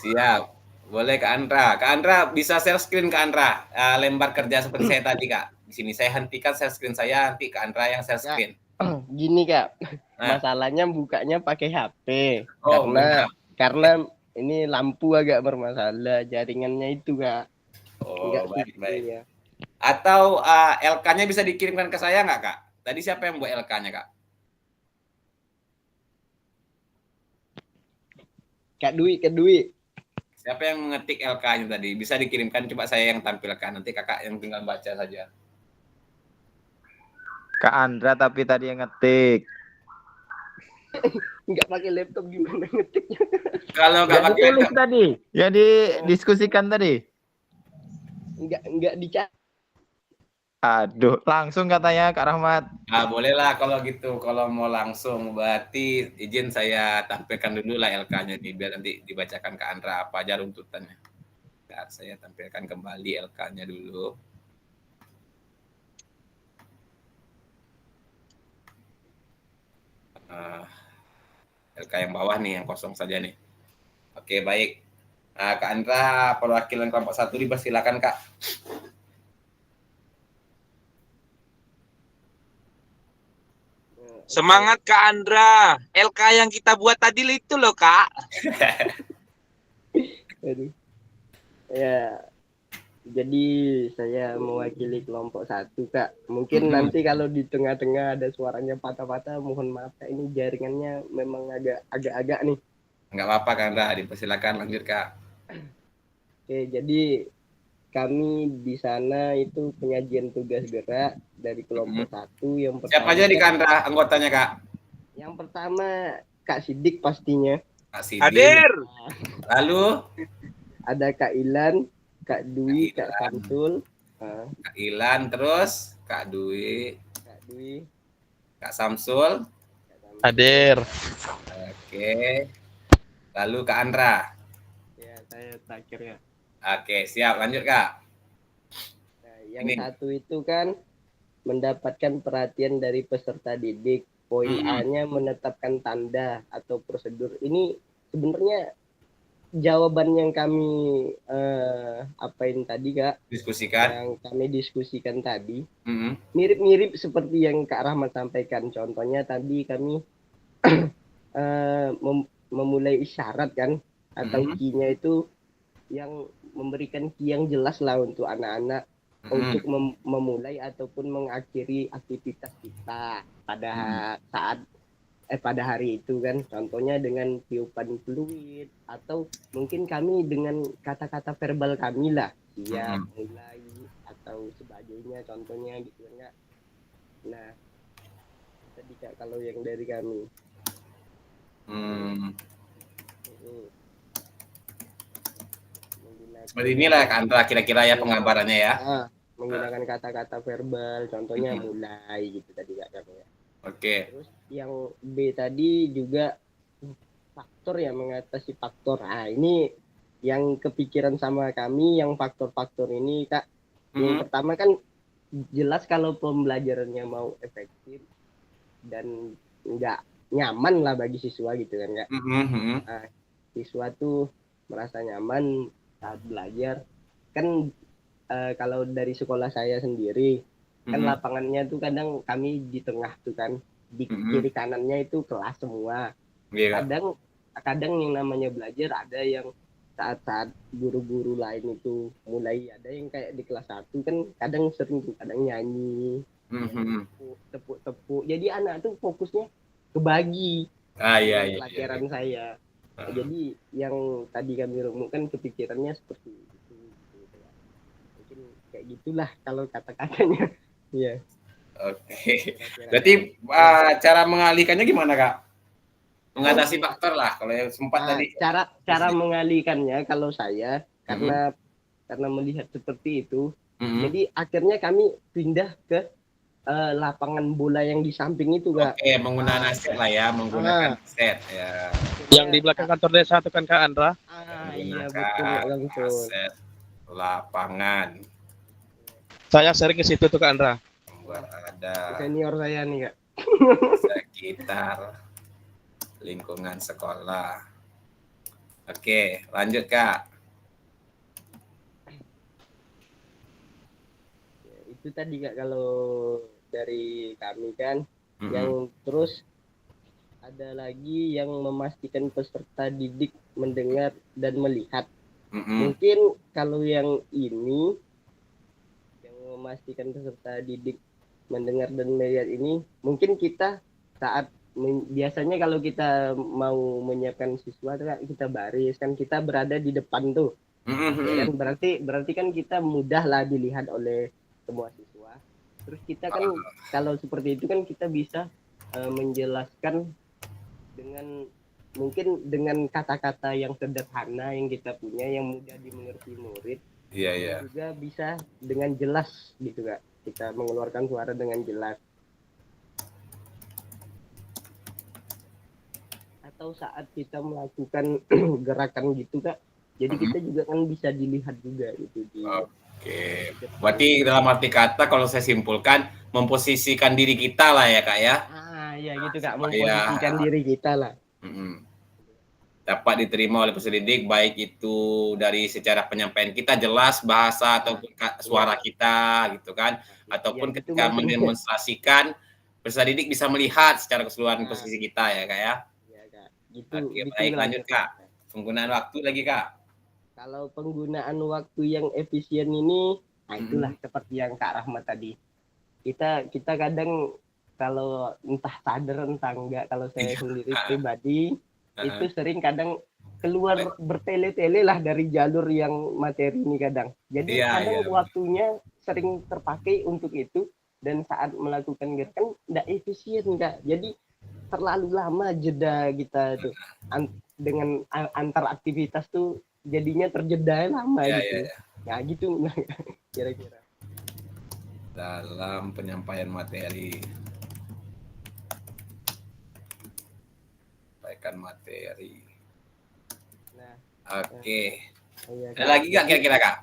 Siap. Boleh Kak Andra. Kak Andra bisa share screen Kak Andra. Lembar kerja seperti saya tadi Kak. Di sini saya hentikan share screen saya, nanti Kak Andra yang share screen. Gini Kak, masalahnya bukanya pakai HP. Oh, karena ini lampu agak bermasalah, jaringannya itu Kak. Oh, baik. Ya. Atau LK-nya bisa dikirimkan ke saya nggak Kak? Tadi siapa yang buat LK-nya Kak? Kak Dwi. Siapa yang mengetik LK-nya tadi? Bisa dikirimkan, coba saya yang tampilkan. Nanti kakak yang tinggal baca saja. Kak Andra tapi tadi yang ngetik. Nggak pakai laptop gimana ngetiknya? Kalau nggak pakai laptop tadi, yang didiskusikan tadi. Nggak dicat. Aduh, langsung katanya Kak Rahmat. Bolehlah kalau gitu. Kalau mau langsung, berarti izin saya tampilkan dulu lah LK-nya nih, biar nanti dibacakan ke Andra apa aja runtutannya. Nah, saya tampilkan kembali LK-nya dulu. LK yang bawah nih, yang kosong saja nih. Oke, baik. Kak Andra, perwakilan kelompok 1 dipersilakan Kak. Semangat Kak Andra. LK yang kita buat tadi itu loh Kak. Ya, jadi saya mewakili kelompok 1 Kak. Mungkin nanti kalau di tengah-tengah ada suaranya patah-patah, mohon maaf Kak, ini jaringannya memang agak-agak nih. Nggak apa-apa Kak Andra, dipersilakan lanjut Kak. Oke, jadi kami di sana itu penyajian tugas gerak dari kelompok 1 yang pertama. Siapa aja di Kak Andra anggotanya Kak? Yang pertama Kak Sidik pastinya. Kak Sidik. Hadir. Lalu ada Kak Ilan, Kak Dwi, Kak Samsul. Kak Ilan, terus Kak Dwi, Kak Samsul. Hadir. Oke. Lalu Kak Andra. Ya, saya terakhir ya. Oke, siap. Lanjut, Kak. Nah, yang satu itu kan mendapatkan perhatian dari peserta didik. Poin A-nya menetapkan tanda atau prosedur. Ini sebenarnya jawaban yang kami apain tadi, Kak? Diskusikan. Yang kami diskusikan tadi. Mirip-mirip seperti yang Kak Rahmat sampaikan. Contohnya tadi kami memulai isyarat kan, atau key-nya itu yang memberikan key yang jelas lah untuk anak-anak untuk memulai ataupun mengakhiri aktivitas kita pada saat pada hari itu kan. Contohnya dengan tiupan fluid, atau mungkin kami dengan kata-kata verbal kami lah, siap, mulai, atau sebagainya, contohnya gitu enggak. Nah, tadi Kak kalau yang dari kami. Seperti inilah Kak Andra kira-kira ya penggambarannya ya. Menggunakan kata-kata verbal, contohnya mulai gitu tadi Kak ya. Oke. Terus yang B tadi juga faktor ya, mengatasi faktor. Nah, ini yang kepikiran sama kami, yang faktor-faktor ini Kak. Yang pertama kan jelas kalau pembelajarannya mau efektif dan enggak nyaman lah bagi siswa gitu kan Kak. Mhm. Nah, siswa tuh merasa nyaman saat belajar. Kan kalau dari sekolah saya sendiri kan Mhm. lapangannya tuh kadang kami di tengah tuh kan, di kiri kanannya itu kelas semua. Iya, Kak. Kadang yang namanya belajar ada yang saat-saat guru-guru lain itu mulai ada yang kayak di kelas 1 kan kadang sering tuh kadang nyanyi, Mhm. tepuk-tepuk. Jadi anak tuh fokusnya kebagi Iya, dengan iya, pelajaran iya. saya. Jadi yang tadi kami remukan kepikirannya seperti itu gitu ya. Mungkin kayak gitulah kalau kata-katanya. Iya. Oke. Kira-kira. Berarti cara mengalihkannya gimana, Kak? Mengatasi faktor lah kalau yang sempat Nah, tadi. cara mengalihkannya kalau saya karena melihat seperti itu, jadi akhirnya kami pindah ke lapangan bola yang di samping itu, Kak. Oke, menggunakan aset lah ya, menggunakan aset ya. Yang di belakang kantor desa itu kan Kak Andra. Iya betul Kak Menggunakan langsung. aset lapangan. Saya sering ke situ tuh Kak Andra. Buat ada Senior saya nih, Kak. sekitar lingkungan sekolah. Oke, lanjut Kak. Ya, itu tadi Kak kalau dari kami kan yang terus ada lagi yang memastikan peserta didik mendengar dan melihat. Mungkin kalau yang ini yang memastikan peserta didik mendengar dan melihat ini mungkin kita saat biasanya kalau kita mau menyiapkan siswa kita baris kan kita berada di depan tuh. Ya kan berarti kan kita mudah lah dilihat oleh semua siswa. Terus kita kan kalau seperti itu kan kita bisa menjelaskan dengan kata-kata yang sederhana yang kita punya yang mudah dimengerti murid. Iya. Juga bisa dengan jelas gitu Kak. Kita mengeluarkan suara dengan jelas. Atau saat kita melakukan gerakan gitu Kak. Jadi kita juga kan bisa dilihat juga gitu di. Oke. Berarti dalam arti kata kalau saya simpulkan memposisikan diri kita lah ya Kak ya. Ya gitu Kak, memposisikan diri kita lah. Dapat diterima oleh peserta didik baik itu dari secara penyampaian kita jelas bahasa ataupun suara kita gitu kan, ataupun gitu ketika mendemonstrasikan peserta didik bisa melihat secara keseluruhan posisi kita ya Kak ya. Iya Kak. Gitu. Oke, baik lanjut Kak. Penggunaan waktu lagi Kak. Kalau penggunaan waktu yang efisien ini, itulah seperti yang Kak Rahmat tadi. Kita kadang kalau entah sadar entah enggak, kalau saya sendiri pribadi itu sering kadang keluar bertele-tele lah dari jalur yang materi ini kadang. Jadi kadang waktunya sering terpakai untuk itu dan saat melakukan gerakan tidak efisien Kak. Jadi terlalu lama jeda kita tuh dengan antar aktivitas tuh jadinya terjeda lama gitu. Nah gitu kira-kira. Dalam penyampaian materi. Materi. Nah, oke. Ya, ada lagi nggak kira-kira Kak?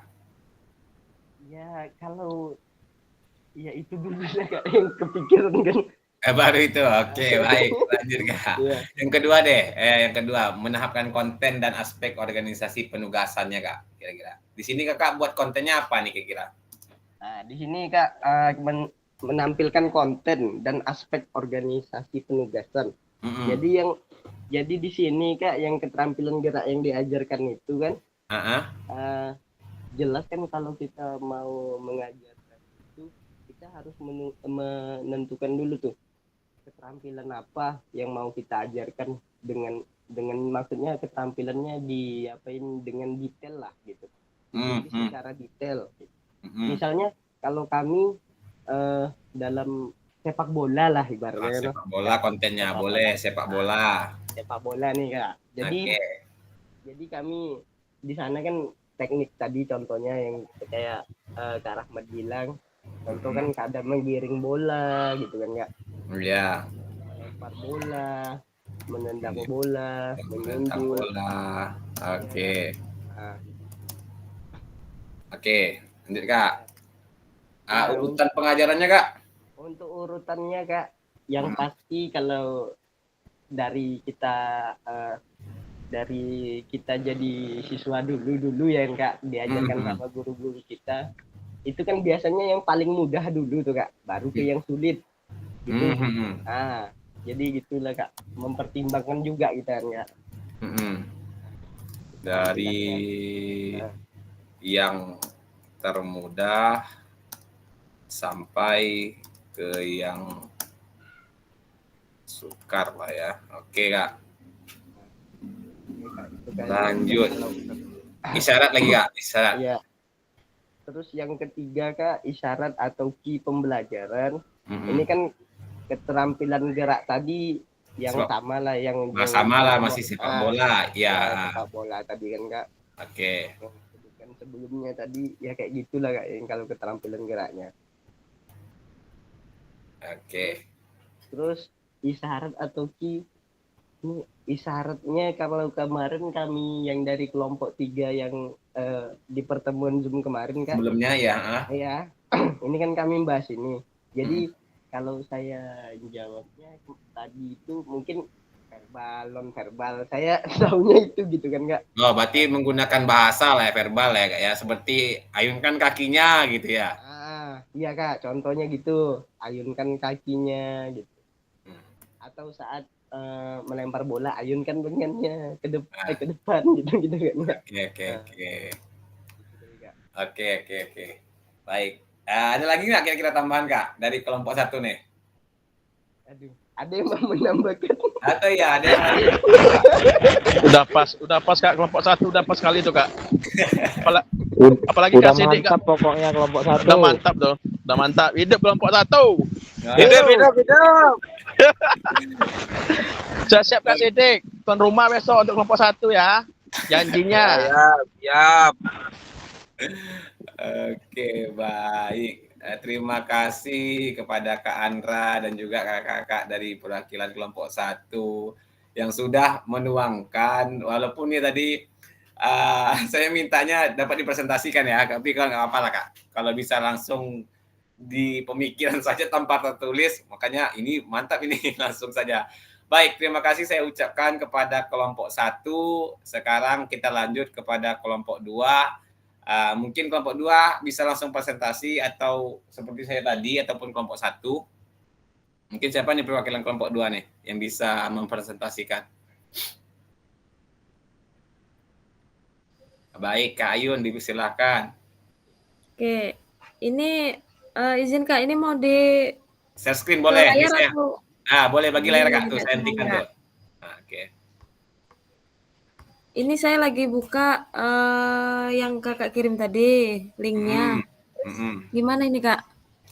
Ya kalau ya itu dulu Kak yang kepikiran kan. Baru itu, oke baik lanjut Kak. Yang kedua deh, yang kedua menahapkan konten dan aspek organisasi penugasannya Kak. Kira-kira. Di sini Kakak buat kontennya apa nih kira-kira? Nah di sini Kak menampilkan konten dan aspek organisasi penugasan. Jadi di sini Kak yang keterampilan gerak yang diajarkan itu kan jelas kan kalau kita mau mengajarkan itu kita harus menentukan dulu tuh keterampilan apa yang mau kita ajarkan dengan maksudnya keterampilannya diapain dengan detail lah gitu. Jadi secara detail. Misalnya kalau kami dalam sepak bola lah ibaratnya. Sepak bola kontennya boleh sepak bola. Sepak bola nih Kak. Jadi kami di sana kan teknik tadi contohnya yang kayak Kak Rahmat bilang, contoh kan kadang menggiring bola gitu kan Kak. Iya. Lempar bola, menendang bola, menunjuk. Oke. Oke, lanjut Kak. Urutan pengajarannya Kak? Untuk urutannya Kak, yang pasti kalau dari kita jadi siswa dulu ya Kak, diajarkan sama guru-guru kita. Itu kan biasanya yang paling mudah dulu tuh Kak, baru ke yang sulit gitu. Jadi gitulah Kak, mempertimbangkan juga kita kan Kak. Dari yang termudah sampai ke yang sukar lah ya. Oke Kak. Lanjut. Isyarat lagi Kak, isyarat. Iya. Terus yang ketiga Kak, isyarat atau key pembelajaran. Ini kan keterampilan gerak tadi yang sama lah, yang sama lah, masih sepak bola ya. Sepak bola tadi kan Kak. Oke. Kan sebelumnya tadi ya kayak gitulah Kak, yang kalau keterampilan geraknya. Oke. Terus isyarat atau key, ini isyaratnya kalau kemarin kami yang dari kelompok 3 yang di pertemuan Zoom kemarin Kak. Sebelumnya ya. Iya. Ini kan kami bahas ini. Jadi kalau saya jawabnya tadi itu mungkin verbal, non verbal. Saya tahunya itu gitu kan Kak. Oh, berarti menggunakan bahasa lah ya, verbal ya Kak ya. Seperti ayunkan kakinya gitu ya. Iya Kak, contohnya gitu. Ayunkan kakinya gitu. Atau saat melempar bola, ayunkan lengannya ke depan gitu kan. Oke. Baik. Ada lagi nggak kira-kira tambahan Kak dari kelompok 1 nih? Aduh, ada yang mau menambahkan? Atau ya ada yang Udah pas Kak, kelompok 1 udah pas sekali itu Kak. Apalagi Kak Sidik Kak. Pokoknya kelompok 1. Udah mantap tuh. Udah mantap. Hidup kelompok 1. Hidup. Siap Kak Sidik. Tuan rumah besok untuk kelompok 1 ya. Janjinya. Siap. Oke, baik. Terima kasih kepada Kak Andra dan juga kakak-kakak dari perwakilan kelompok 1 yang sudah menuangkan, walaupun ya tadi saya mintanya dapat dipresentasikan ya, tapi kalau nggak apa-apa lah Kak. Kalau bisa langsung di pemikiran saja tanpa tertulis, makanya ini mantap ini langsung saja. Baik, terima kasih saya ucapkan kepada kelompok 1. Sekarang kita lanjut kepada kelompok 2. Mungkin kelompok 2 bisa langsung presentasi atau seperti saya tadi ataupun kelompok 1. Mungkin siapa nih perwakilan kelompok 2 nih yang bisa mempresentasikan? Baik, Kak Ayun dipersilakan. Oke, ini izin Kak, ini mau di share screen boleh? layar Bisa. atau Boleh bagi layar Kak, tuh saya hentikan tuh. Oke. ini saya lagi buka yang Kakak kirim tadi, linknya. Gimana ini Kak?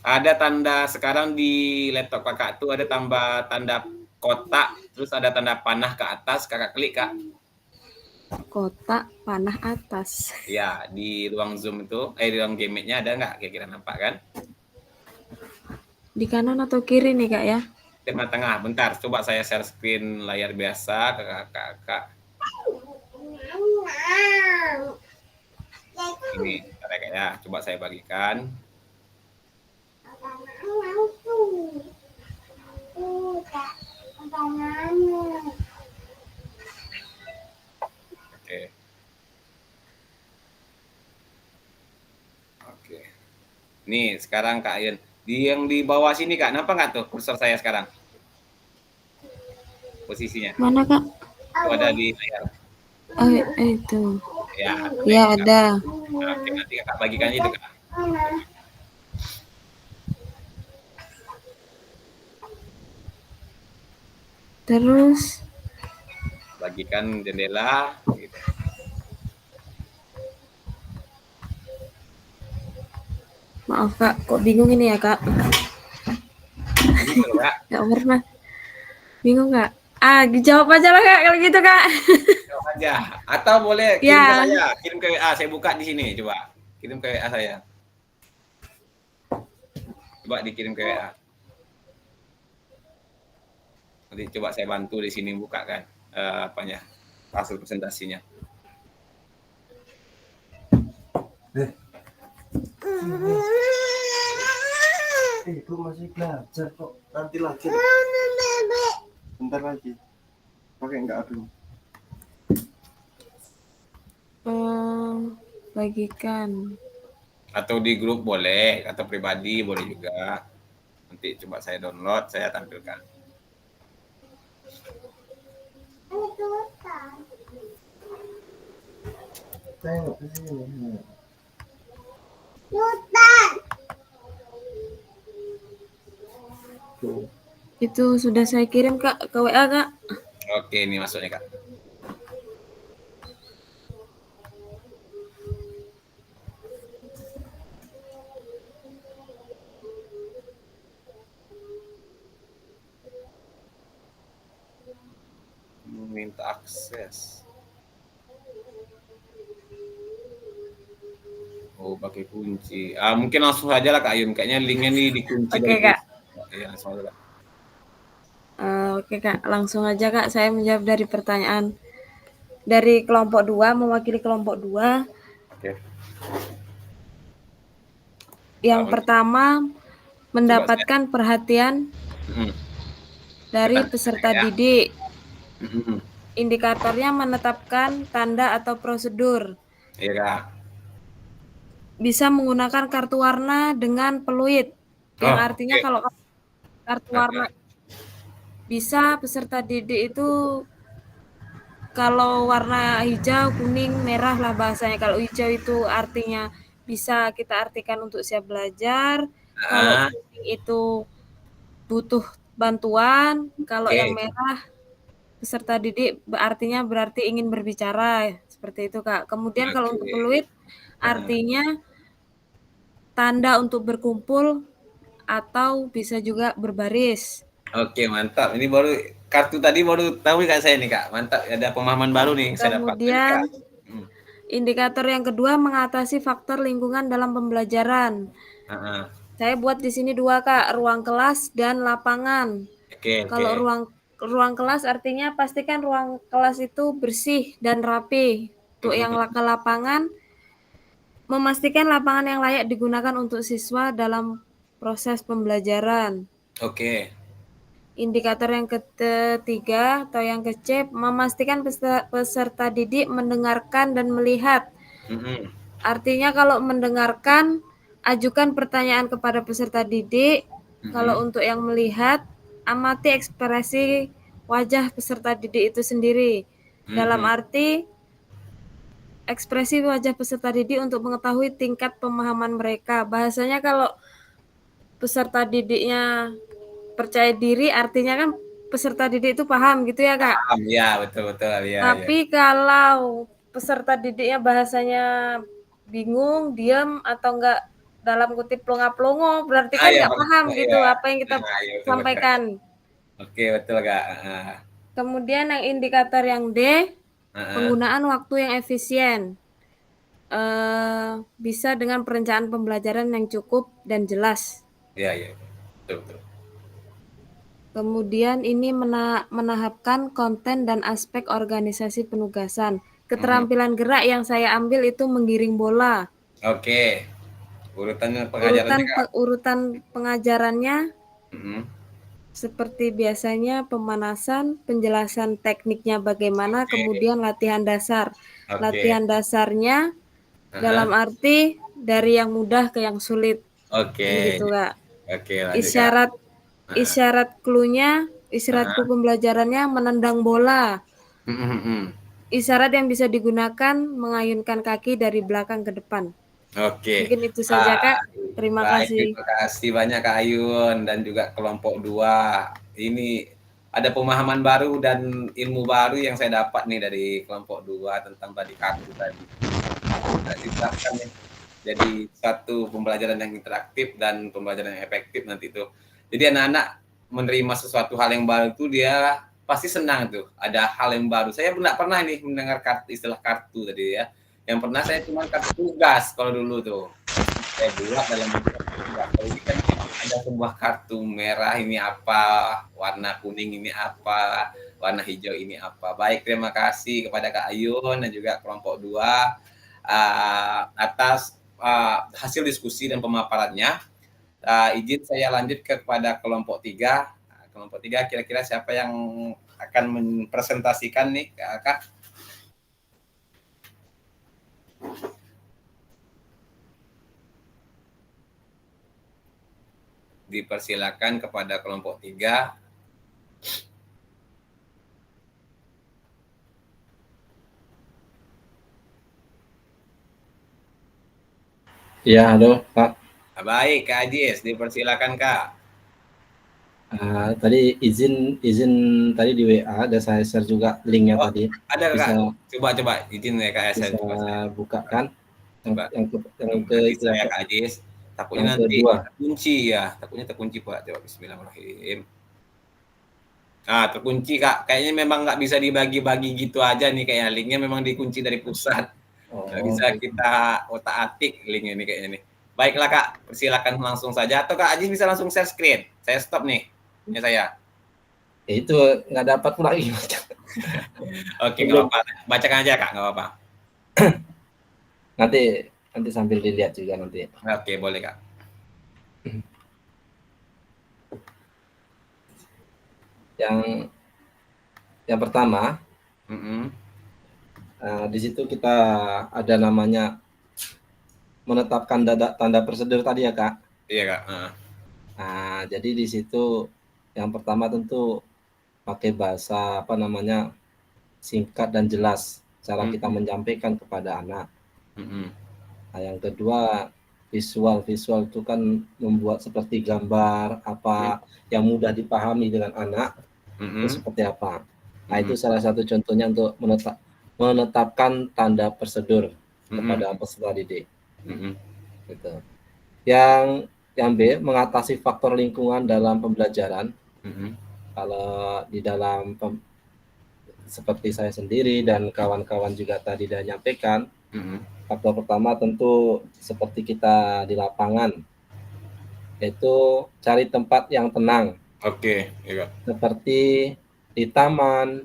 Ada tanda sekarang di laptop Kakak tuh ada tanda kotak, terus ada tanda panah ke atas, Kakak klik Kak. Kotak panah atas. Ya, di ruang Zoom itu, di ruang Gmail-nya ada nggak? Kira-kira nampak kan? Di kanan atau kiri nih Kak ya? Tengah-tengah, bentar. Coba saya share screen layar biasa ke kakak-kakak. Ini, ya. Coba saya bagikan. Oke. Nih, sekarang Kak Ayun. Yang di bawah sini Kak, nampak nggak tuh kursor saya sekarang? Posisinya. Mana Kak? Itu ada di layar. Oh, itu. Ya, ada. Oke, nanti Kakak bagikan itu Kak. Terus bagikan jendela gitu. Maaf Kak, kok bingung ini ya Kak? Bingung Kak? Gak pernah. Bingung Kak? Dijawab aja lah Kak, kalau gitu Kak. Jawab aja. Atau boleh kirim ke saya, kirim ke WA, saya buka di sini, coba. Kirim ke WA saya. Coba dikirim ke WA. Nanti coba saya bantu di sini buka kan, hasil presentasinya. Itu masih belajar kok, nanti lagi. Bentar lagi. Pakai enggak aduh. Bagikan. Atau di grup boleh, atau pribadi boleh juga. Nanti coba saya download, saya tampilkan. Tengok ke sini. Itu sudah saya kirim Kak ke WA Kak. Oke, ini masuknya Kak. Minta akses. Oh, pakai kunci. Mungkin langsung aja lah Kak Ayun. Kayaknya linknya nih dikunci. Oke, Kak. Iya, langsung aja Kak. Oke Kak, langsung aja Kak. Saya menjawab dari pertanyaan dari kelompok 2, mewakili kelompok 2. Oke. Yang pertama, mendapatkan perhatian dari peserta didik. Indikatornya menetapkan tanda atau prosedur. Iya Kak. Bisa menggunakan kartu warna dengan peluit, yang artinya kalau kartu warna bisa peserta didik itu kalau warna hijau, kuning, merah lah bahasanya. Kalau hijau itu artinya bisa kita artikan untuk siap belajar. Kalau kuning itu butuh bantuan. Kalau yang merah peserta didik artinya berarti ingin berbicara. Seperti itu Kak. Kemudian kalau untuk peluit artinya tanda untuk berkumpul atau bisa juga berbaris. Oke, mantap. Ini baru kartu tadi baru tahu Kak saya nih Kak. Mantap, ada pemahaman baru nih saya dapat. Kemudian indikator yang kedua mengatasi faktor lingkungan dalam pembelajaran. Saya buat di sini 2 Kak, ruang kelas dan lapangan. Kalau ruang kelas artinya pastikan ruang kelas itu bersih dan rapi. Untuk yang ke lapangan, memastikan lapangan yang layak digunakan untuk siswa dalam proses pembelajaran. Oke. Indikator yang ketiga atau yang ke-C, memastikan peserta didik mendengarkan dan melihat. Artinya kalau mendengarkan, ajukan pertanyaan kepada peserta didik. Kalau untuk yang melihat, amati ekspresi wajah peserta didik itu sendiri. Dalam arti, ekspresi wajah peserta didik untuk mengetahui tingkat pemahaman mereka. Bahasanya kalau peserta didiknya percaya diri, artinya kan peserta didik itu paham gitu ya Kak? Paham, ya betul-betul. Ya, tapi kalau peserta didiknya bahasanya bingung, diam, atau enggak dalam kutip plonga-plongo, berarti kan enggak paham gitu apa yang kita sampaikan. Oke, betul Kak. Kemudian yang indikator yang D, penggunaan waktu yang efisien. Bisa dengan perencanaan pembelajaran yang cukup dan jelas. Iya. Betul. Kemudian ini menahapkan konten dan aspek organisasi penugasan. Keterampilan gerak yang saya ambil itu menggiring bola. Oke. Urutan pengajarannya seperti biasanya pemanasan, penjelasan tekniknya bagaimana, kemudian latihan dasar. Latihan dasarnya dalam arti dari yang mudah ke yang sulit. Gitu Kak. Isyarat clue-nya, isyarat clue pembelajarannya menendang bola. Isyarat yang bisa digunakan mengayunkan kaki dari belakang ke depan. Oke. Mungkin itu saja Kak. Terima kasih. Terima kasih banyak Kak Ayun dan juga kelompok 2. Ini ada pemahaman baru dan ilmu baru yang saya dapat nih dari kelompok 2 tentang tadi kartu tadi. Jadi satu pembelajaran yang interaktif dan pembelajaran yang efektif nanti itu. Jadi anak-anak menerima sesuatu hal yang baru itu dia pasti senang tuh. Ada hal yang baru. Saya nggak pernah nih mendengar istilah kartu tadi ya. Yang pernah saya cuma kartu tugas kalau dulu tuh. Saya buat dalam bentuk tugas. Kalau ini kan ada sebuah kartu merah ini apa, warna kuning ini apa, warna hijau ini apa. Baik, terima kasih kepada Kak Ayun dan juga kelompok 2 atas hasil diskusi dan pemaparannya. Izin saya lanjut kepada kelompok 3. Kelompok 3 kira-kira siapa yang akan mempresentasikan nih ke Kakak. Dipersilakan kepada kelompok 3. Ya, halo Pak. Baik, Kak Ajis, dipersilakan Kak. Tadi izin tadi di WA ada saya share juga linknya tadi. Ada bisa, Kak, coba izin ya Kak. Bisa buka kan? Yang ke itu ya Kak Ajis. Takutnya nanti terkunci ya. Takutnya terkunci Pak. Coba bismillahirrahmanirrahim. Nah, terkunci Kak. Kayaknya memang nggak bisa dibagi-bagi gitu aja nih kayaknya. Linknya memang dikunci dari pusat. Nggak bisa kita otak-atik linknya nih kayaknya nih. Baiklah Kak, persilakan langsung saja. Atau Kak Ajis bisa langsung share screen. Saya stop nih. Ini saya. Ya itu nggak dapat pula lagi. Oke, nggak apa-apa. Bacakan aja Kak, nggak apa-apa. Nanti sambil dilihat juga nanti. Oke, boleh Kak. Yang pertama, di situ kita ada namanya menetapkan tanda prosedur tadi ya Kak. Iya Kak. Nah, jadi di situ yang pertama tentu pakai bahasa singkat dan jelas cara kita menyampaikan kepada anak. Nah, yang kedua visual itu kan membuat seperti gambar apa yang mudah dipahami dengan anak itu seperti apa. Nah, itu salah satu contohnya untuk menetapkan tanda prosedur kepada peserta didik. Gitu. Yang B, mengatasi faktor lingkungan dalam pembelajaran. Kalau di dalam seperti saya sendiri dan kawan-kawan juga tadi sudah menyampaikan, faktor pertama tentu seperti kita di lapangan, yaitu cari tempat yang tenang. Oke, iya. Seperti di taman,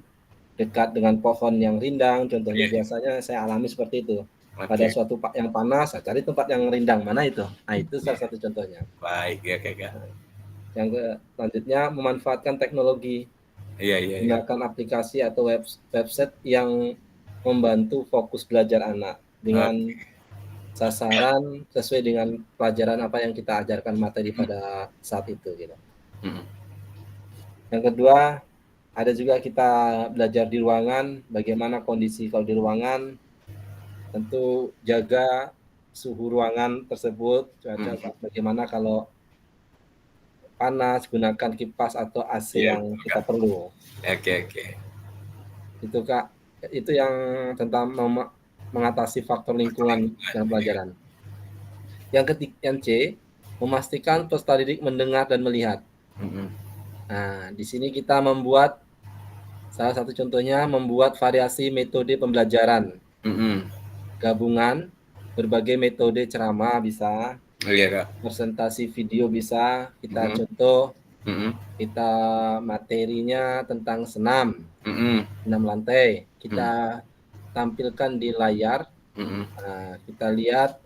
dekat dengan pohon yang rindang, contohnya biasanya saya alami seperti itu. Pada suatu yang panas, saya cari tempat yang rindang, mana itu? Nah, itu salah satu contohnya. Baik, ya. Yang selanjutnya memanfaatkan teknologi. Gunakan aplikasi atau website yang membantu fokus belajar anak dengan sasaran sesuai dengan pelajaran apa yang kita ajarkan materi pada saat itu gitu. Yang kedua, ada juga kita belajar di ruangan, bagaimana kondisi kalau di ruangan, tentu jaga suhu ruangan tersebut, cuaca bagaimana kalau panas, gunakan kipas atau AC yang kita perlu. Oke. Itu Kak, itu yang tentang mengatasi faktor lingkungan dan pelajaran. Yang ketiga, yang C, memastikan peserta didik mendengar dan melihat. Nah, di sini kita membuat salah satu contohnya membuat variasi metode pembelajaran. Gabungan berbagai metode ceramah bisa, presentasi video bisa, kita contoh, kita materinya tentang senam lantai, kita tampilkan di layar, nah, kita lihat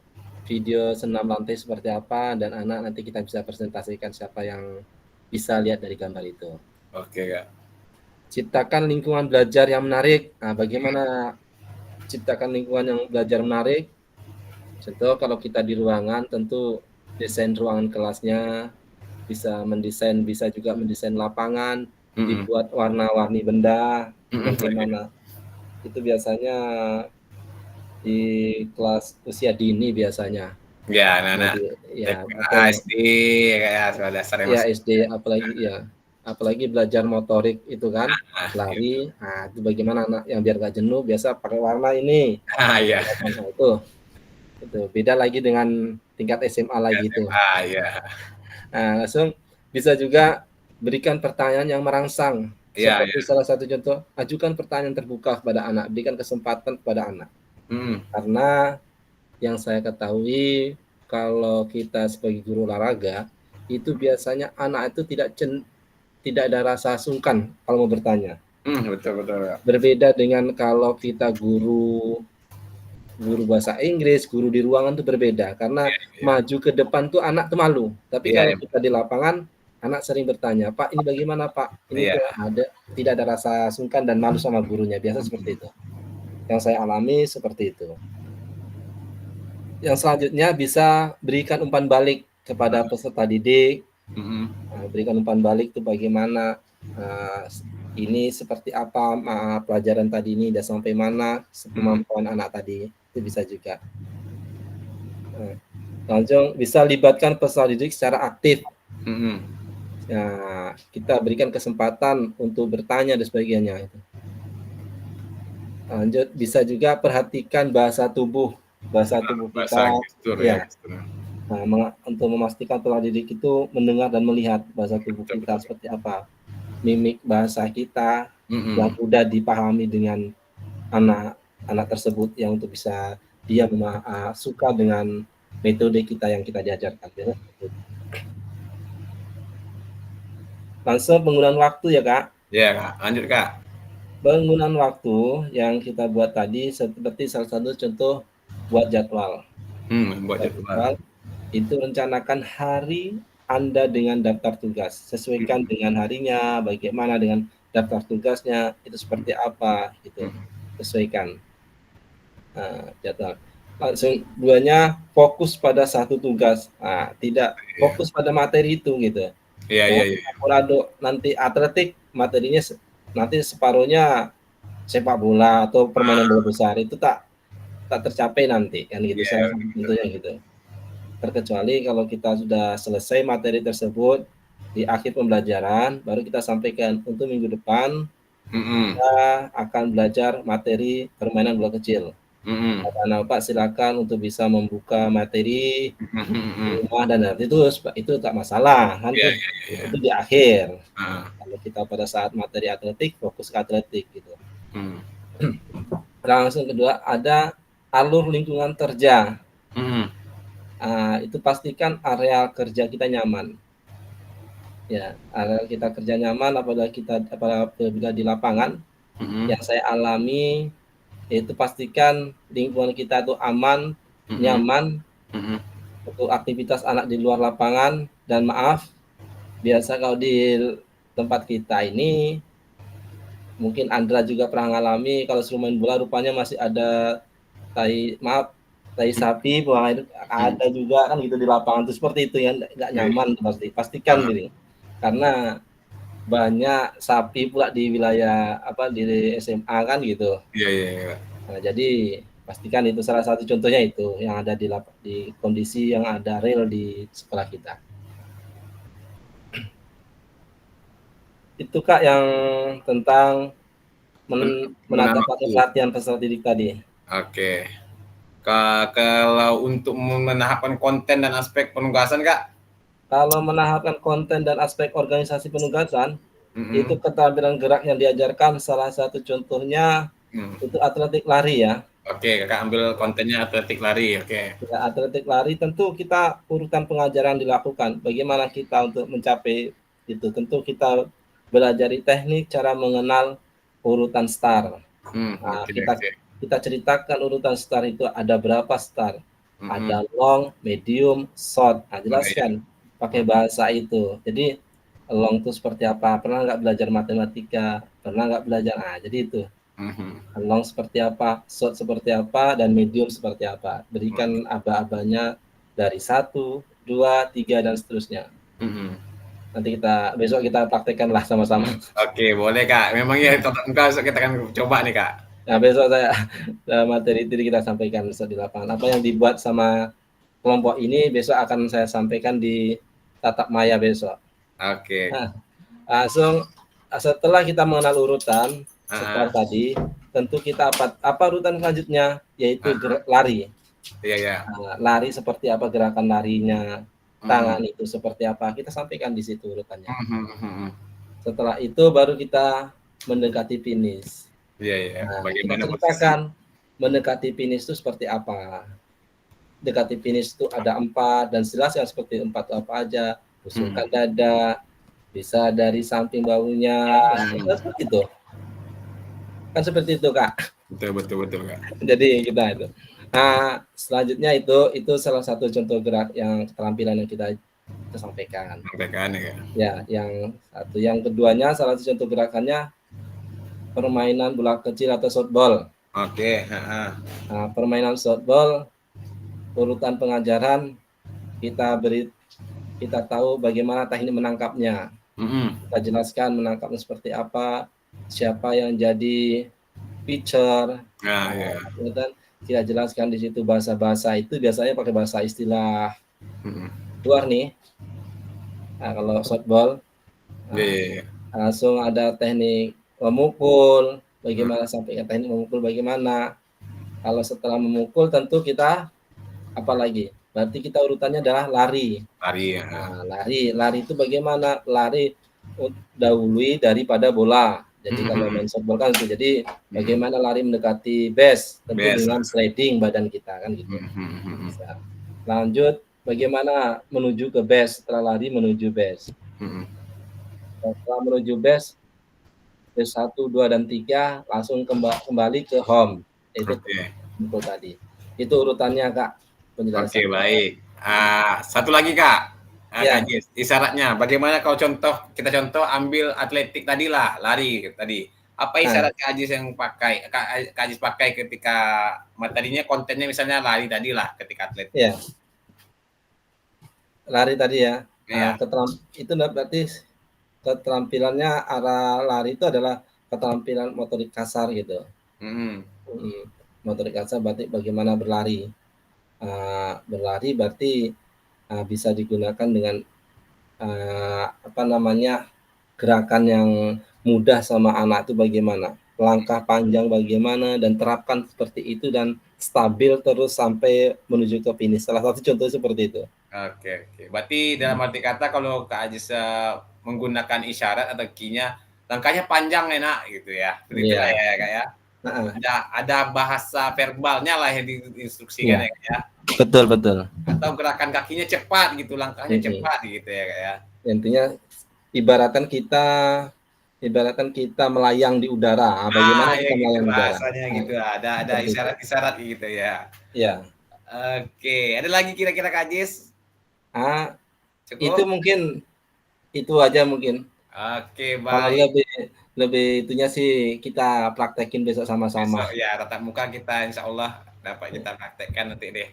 video senam lantai seperti apa, dan anak nanti kita bisa presentasikan siapa yang bisa lihat dari gambar itu. Oke Kak. Ciptakan lingkungan belajar yang menarik. Nah, bagaimana ciptakan lingkungan yang belajar menarik? Contoh kalau kita di ruangan, tentu desain ruangan kelasnya, bisa juga mendesain lapangan, dibuat warna-warni benda, bagaimana. Itu biasanya di kelas usia dini biasanya. Ya, anak-anak. SD kayak sekolah dasar. Ya, SD apalagi belajar motorik itu kan, lari. Nah, itu bagaimana anak yang biar gak jenuh, biasa pakai warna ini. Iya. Nah, itu beda lagi dengan tingkat SMA lagi itu. Nah, langsung bisa juga berikan pertanyaan yang merangsang. Seperti salah satu contoh, ajukan pertanyaan terbuka kepada anak, berikan kesempatan kepada anak. Karena yang saya ketahui, kalau kita sebagai guru olahraga, itu biasanya anak itu tidak ada rasa sungkan kalau mau bertanya. Betul. Berbeda dengan kalau kita guru bahasa Inggris, guru di ruangan itu berbeda, karena maju ke depan tuh anak tuh malu. Tapi kalau kita di lapangan, anak sering bertanya, Pak ini bagaimana Pak? Ini Iya. tuh tidak ada rasa sungkan dan malu sama gurunya, biasa seperti itu. Yang saya alami seperti itu. Yang selanjutnya bisa berikan umpan balik kepada peserta didik. Berikan umpan balik itu bagaimana, ini seperti apa pelajaran tadi ini, dan sampai mana kemampuan anak tadi, itu bisa juga. Langsung bisa libatkan peserta didik secara aktif. Nah, kita berikan kesempatan untuk bertanya dan sebagainya. Lanjut, bisa juga perhatikan bahasa tubuh kita. Nah, untuk memastikan peserta didik itu mendengar dan melihat bahasa tubuh kita seperti apa, mimik bahasa kita yang mudah dipahami dengan anak tersebut, yang untuk bisa dia suka dengan metode kita yang kita diajarkan. Langsung penggunaan waktu ya Kak. Ya Kak, lanjut Kak. Penggunaan waktu yang kita buat tadi seperti salah satu contoh buat jadwal. Buat jadwal. Itu rencanakan hari Anda dengan daftar tugas. Sesuaikan dengan harinya, bagaimana dengan daftar tugasnya, itu seperti apa gitu. Sesuaikan jadwal. Langsung duanya fokus pada satu tugas. Tidak fokus pada materi itu gitu. Iya. Nanti atletik materinya nanti separuhnya sepak bola atau permainan bola besar, itu tak tercapai nanti kan gitu. Salah satu contohnya gitu. Terkecuali kalau kita sudah selesai materi tersebut di akhir pembelajaran, baru kita sampaikan untuk minggu depan kita akan belajar materi permainan bola kecil. Karena Pak silakan untuk bisa membuka materi rumah dan itu tak masalah kan. Itu di akhir. Kalau kita pada saat materi atletik, fokus ke atletik gitu. Langsung kedua, ada alur lingkungan kerja. Itu pastikan area kerja kita nyaman. Ya, area kita kerja nyaman apabila di lapangan. Yang saya alami itu pastikan lingkungan kita itu aman, nyaman untuk aktivitas anak di luar lapangan. Dan maaf, biasa kalau di tempat kita ini, mungkin Andra juga pernah mengalami, kalau suruh main bola rupanya masih ada tai sapi, buang air ada juga kan gitu di lapangan. Itu seperti itu yang nggak nyaman. Pastikan diri, karena banyak sapi pula di wilayah di SMA kan gitu. Iya. Nah, jadi pastikan itu salah satu contohnya itu yang ada di kondisi yang ada rel di sekolah kita. Itu Kak yang tentang menata latihan peserta didik tadi. Oke. Kalau untuk menahapkan konten dan aspek penugasan Kak? Kalau menahapkan konten dan aspek organisasi penugasan, itu keterampilan gerak yang diajarkan, salah satu contohnya itu atletik lari ya. Oke, Kakak ambil kontennya atletik lari, oke. Ya, atletik lari tentu kita urutan pengajaran dilakukan. Bagaimana kita untuk mencapai itu? Tentu kita belajar teknik, cara mengenal urutan star. Kita ceritakan urutan star itu ada berapa star. Ada long, medium, short. Jelaskan pakai bahasa itu. Jadi long itu seperti apa? Pernah nggak belajar matematika? Pernah nggak belajar? Jadi itu. Long seperti apa? Short seperti apa? Dan medium seperti apa? Berikan aba-abanya dari 1, 2, 3 dan seterusnya. Nanti besok kita praktekkan lah sama-sama. Oke, boleh Kak. Memang ya kita akan coba nih Kak. Nah, besok materi itu kita sampaikan besok di lapangan. Apa yang dibuat sama kelompok ini besok akan saya sampaikan di tatap maya besok. Oke. Langsung setelah kita mengenal urutan setelah tadi, tentu kita apa urutan selanjutnya, yaitu lari. Iya. Lari seperti apa gerakan larinya, tangan itu seperti apa, kita sampaikan di situ urutannya. Setelah itu baru kita mendekati finish. Iya. Bagaimana kita ceritakan mendekati finish itu seperti apa. Dekati finish itu ada 4 dan jelaskan seperti 4 itu apa aja. Busukkan dada, bisa dari samping bahunya, seperti itu. Kan seperti itu Kak. Betul Kak. Jadi kita itu. Nah, selanjutnya itu salah satu contoh gerak yang keterampilan yang kita kita sampaikan. Sampaikan ya. Ya, yang satu. Yang keduanya salah satu contoh gerakannya permainan bola kecil atau softball. Oke. Nah, permainan softball, urutan pengajaran kita tahu bagaimana teknik menangkapnya. Kita jelaskan menangkapnya seperti apa, siapa yang jadi pitcher. Dan kita jelaskan di situ bahasa-bahasa itu biasanya pakai bahasa istilah luar nih. Nah, kalau softball langsung ada teknik memukul, bagaimana sampai ke teknik memukul bagaimana. Kalau setelah memukul tentu kita apa lagi? Berarti kita urutannya adalah lari. Nah, lari itu bagaimana? Lari dahului daripada bola. Jadi kalau main softball kan itu. Jadi bagaimana lari mendekati base, tentu dengan sliding badan kita kan gitu. Lanjut, bagaimana menuju ke base, setelah lari menuju base. Setelah menuju base 1, 2, dan 3 langsung kembali ke home. Itu tadi. Itu urutannya, Kak. Penjelasan. Oke, baik. Satu lagi, Kak. Kak Ajis, isyaratnya bagaimana kalau kita contoh ambil atletik tadi lah, lari tadi. Apa isyarat Kak Ajis yang Kak Ajis pakai ketika materinya kontennya misalnya lari tadi lah ketika atletik. Iya. Lari tadi ya. Itu berarti keterampilannya arah lari itu adalah keterampilan motorik kasar gitu. Motorik kasar berarti bagaimana berlari. Berlari berarti bisa digunakan dengan gerakan yang mudah sama anak itu bagaimana, langkah panjang bagaimana, dan terapkan seperti itu dan stabil terus sampai menuju ke finish. Salah satu contoh seperti itu. Oke. Berarti dalam arti kata kalau Kak Ajis menggunakan isyarat atau key-nya, langkahnya panjang enak gitu ya. Begitu lah ya Kak ya. Ada bahasa verbalnya lah yang diinstruksikan ya. Betul. Atau gerakan kakinya cepat gitu, langkahnya cepat gitu ya Kak ya. Intinya ibaratkan kita melayang di udara. Bagaimana kita melayang di udara? Bahasanya gitu. Ada isyarat-isyarat gitu ya. Iya. Oke, ada lagi kira-kira Kak Ajis? Itu mungkin itu aja mungkin. Oke, baik. Kalau lebih itunya sih kita praktekin besok sama-sama. Besok ya, tatap muka kita insya Allah dapat kita praktekkan nanti deh.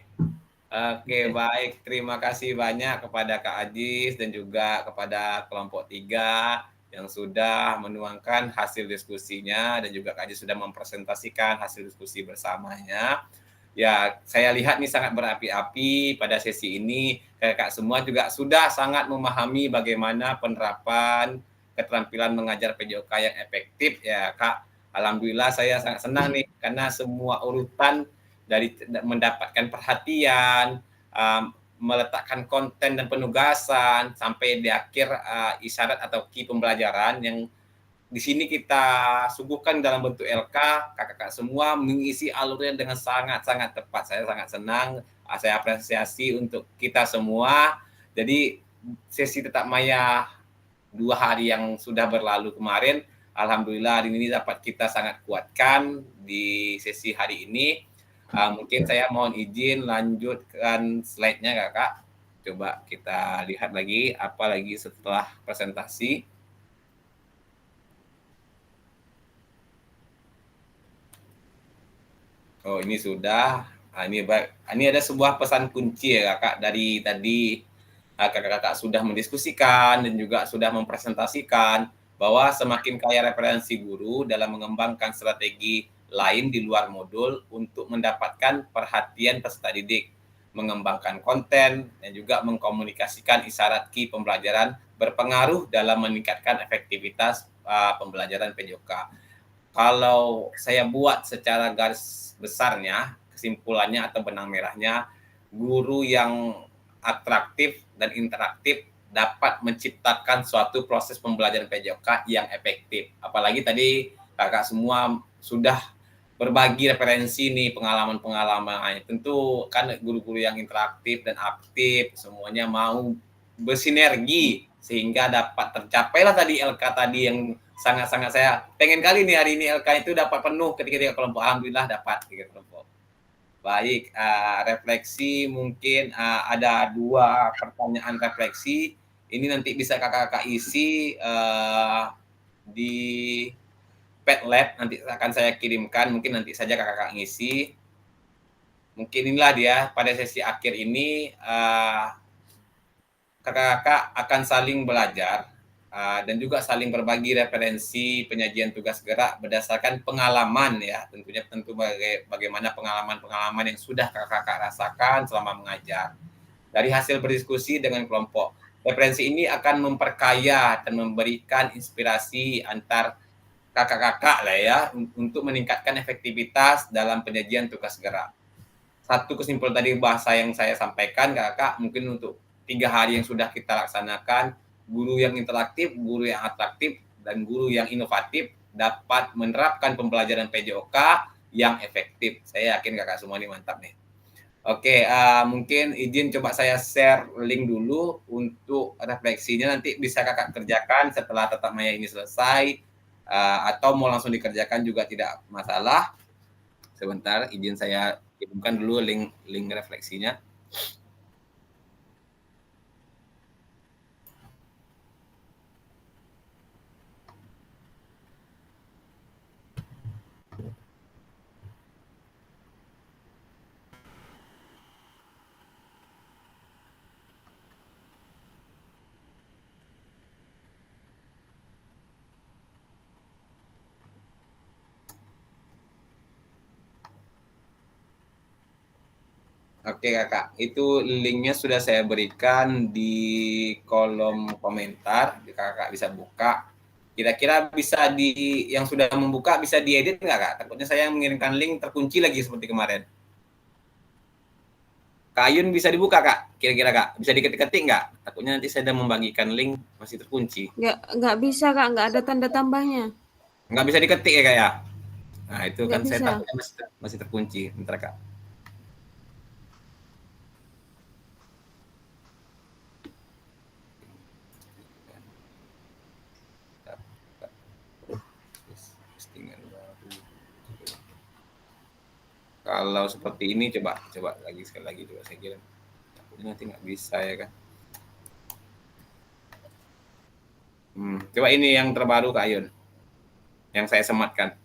Oke, baik. Terima kasih banyak kepada Kak Ajis dan juga kepada kelompok 3 yang sudah menuangkan hasil diskusinya dan juga Kak Ajis sudah mempresentasikan hasil diskusi bersamanya. Ya, saya lihat nih sangat berapi-api pada sesi ini. Kakak semua juga sudah sangat memahami bagaimana penerapan keterampilan mengajar PJOK yang efektif ya Kak. Alhamdulillah saya sangat senang nih karena semua urutan dari mendapatkan perhatian, meletakkan konten dan penugasan sampai di akhir isyarat atau key pembelajaran yang di sini kita suguhkan dalam bentuk LK, kakak-kakak semua mengisi alurnya dengan sangat-sangat tepat. Saya sangat senang, saya apresiasi untuk kita semua. Jadi sesi Tetap Maya 2 hari yang sudah berlalu kemarin, alhamdulillah hari ini dapat kita sangat kuatkan di sesi hari ini. Mungkin saya mohon izin lanjutkan slide-nya Kakak. Coba kita lihat lagi apa lagi setelah presentasi. Oh, ini sudah. Ini ada sebuah pesan kunci ya Kakak dari tadi kakak-kakak sudah mendiskusikan dan juga sudah mempresentasikan bahwa semakin kaya referensi guru dalam mengembangkan strategi lain di luar modul untuk mendapatkan perhatian peserta didik, mengembangkan konten dan juga mengkomunikasikan isyarat key pembelajaran berpengaruh dalam meningkatkan efektivitas pembelajaran PJOK. Kalau saya buat secara garis besarnya, kesimpulannya atau benang merahnya, guru yang atraktif dan interaktif dapat menciptakan suatu proses pembelajaran PJOK yang efektif. Apalagi tadi kakak semua sudah berbagi referensi nih pengalaman-pengalaman. Tentu kan guru-guru yang interaktif dan aktif semuanya mau bersinergi sehingga dapat tercapailah tadi LK tadi yang sangat-sangat saya pengen kali nih hari ini LK itu dapat penuh ketika kelompok. Alhamdulillah dapat 3 kelompok. Baik, refleksi mungkin ada 2 pertanyaan refleksi. Ini nanti bisa kakak-kakak isi di Padlet, nanti akan saya kirimkan. Mungkin nanti saja kakak-kakak ngisi. Mungkin inilah dia pada sesi akhir ini kakak-kakak akan saling belajar dan juga saling berbagi referensi penyajian tugas gerak berdasarkan pengalaman ya, tentunya bagaimana pengalaman-pengalaman yang sudah kakak-kakak rasakan selama mengajar. Dari hasil berdiskusi dengan kelompok, referensi ini akan memperkaya dan memberikan inspirasi antar kakak-kakak lah ya untuk meningkatkan efektivitas dalam penyajian tugas gerak. Satu kesimpulan tadi bahasa yang saya sampaikan kakak, mungkin untuk 3 hari yang sudah kita laksanakan, guru yang interaktif, guru yang atraktif, dan guru yang inovatif dapat menerapkan pembelajaran PJOK yang efektif. Saya yakin kakak semua ini mantap nih. Oke, mungkin izin coba saya share link dulu untuk refleksinya, nanti bisa kakak kerjakan setelah tatap maya ini selesai, atau mau langsung dikerjakan juga tidak masalah. Sebentar, izin saya kirimkan dulu link refleksinya. Oke kakak, itu linknya sudah saya berikan di kolom komentar, kakak bisa buka. Kira-kira bisa yang sudah membuka bisa diedit nggak kak? Takutnya saya mengirimkan link terkunci lagi seperti kemarin. Kak Ayun bisa dibuka kak? Kira-kira kak, bisa diketik-ketik nggak? Takutnya nanti saya sedang membagikan link masih terkunci. Nggak bisa kak, nggak ada tanda tambahnya. Nggak bisa diketik ya kak ya? Nah itu Nggak kan bisa. saya takutnya masih terkunci. Bentar kak. Kalau seperti ini coba sekali lagi coba saya kira nanti nggak bisa ya kan. Coba ini yang terbaru Kak Ayun, yang saya sematkan.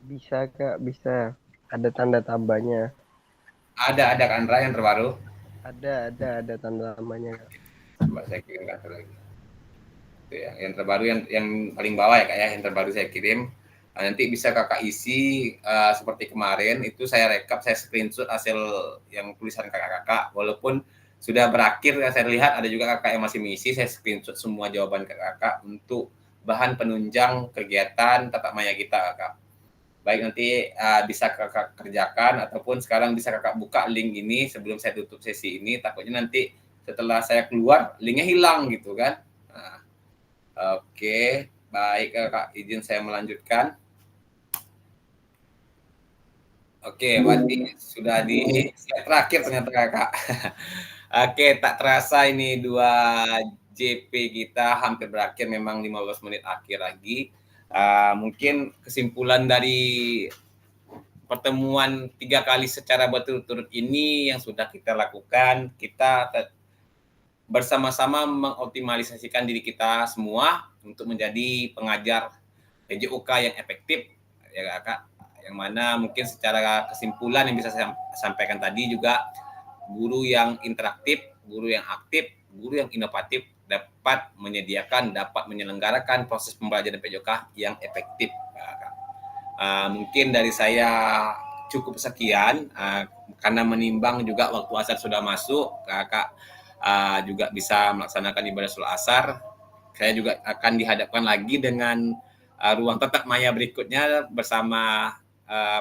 Bisa Kak, bisa. Ada tanda tambahnya. Ada Kak Andra yang terbaru? Ada tanda tambahnya Kak. Coba saya kirimkan lagi. Itu ya, yang terbaru yang paling bawah ya Kak ya, yang terbaru saya kirim. Nanti bisa kakak isi seperti kemarin, itu saya rekap, saya screenshot hasil yang tulisan kakak-kakak, walaupun sudah berakhir saya lihat ada juga kakak yang masih mengisi, saya screenshot semua jawaban kakak-kakak untuk bahan penunjang kegiatan tatap maya kita kakak. Baik, nanti bisa kakak kerjakan ataupun sekarang bisa kakak buka link ini sebelum saya tutup sesi ini, takutnya nanti setelah saya keluar linknya hilang gitu kan. Oke, baik kakak, izin saya melanjutkan. Oke, berarti sudah di slide terakhir ternyata kakak. Oke, tak terasa ini 2 JP kita hampir berakhir, memang 15 menit akhir lagi. Mungkin kesimpulan dari pertemuan 3 kali secara berturut-turut ini yang sudah kita lakukan, kita bersama-sama mengoptimalisasikan diri kita semua untuk menjadi pengajar PJOK yang efektif ya kakak, yang mana mungkin secara kesimpulan yang bisa saya sampaikan tadi juga, guru yang interaktif, guru yang aktif, guru yang inovatif dapat menyelenggarakan proses pembelajaran PJOK yang efektif. Mungkin dari saya cukup sekian, karena menimbang juga waktu asar sudah masuk, kakak juga bisa melaksanakan ibadah sholat asar. Saya juga akan dihadapkan lagi dengan ruang tatap maya berikutnya bersama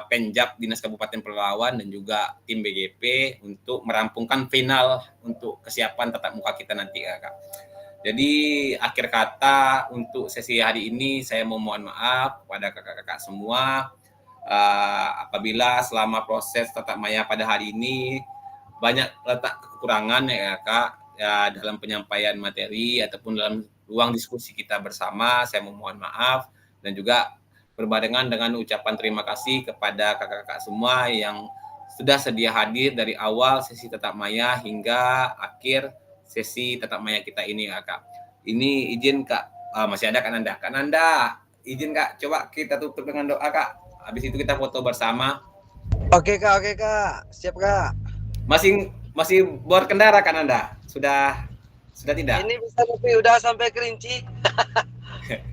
Penjab Dinas Kabupaten Pelalawan dan juga tim BGP untuk merampungkan final untuk kesiapan tatap muka kita nanti kakak. Jadi akhir kata untuk sesi hari ini saya mohon maaf kepada kakak-kakak semua. apabila selama proses tatap maya pada hari ini banyak letak kekurangan ya Kak ya, dalam penyampaian materi ataupun dalam ruang diskusi kita bersama, saya memohon maaf dan juga berbarengan dengan ucapan terima kasih kepada kakak-kakak semua yang sudah sedia hadir dari awal sesi tatap maya hingga akhir sesi tatap maya kita ini ya Kak. Ini izin Kak, masih ada Kak Nanda. Kak Nanda, izin Kak, coba kita tutup dengan doa Kak. Habis itu kita foto bersama. Oke Kak, siap Kak. Masih berkendara Kak Nanda? Sudah tidak? Ini bisa tapi udah sampai Kerinci.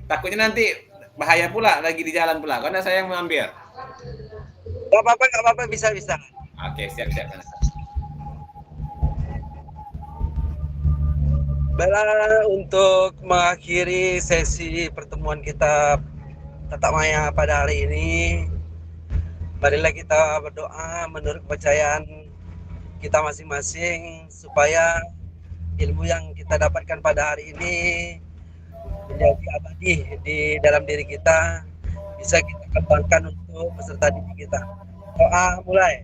Takutnya nanti bahaya pula lagi di jalan pula, karena saya yang mengambil. Gak apa-apa, bisa. Oke, siap. Baiklah, untuk mengakhiri sesi pertemuan kita tatap maya pada hari ini, marilah kita berdoa menurut kepercayaan kita masing-masing supaya ilmu yang kita dapatkan pada hari ini menjadi abadi di dalam diri kita, bisa kita kembangkan untuk peserta didik kita. Doa mulai.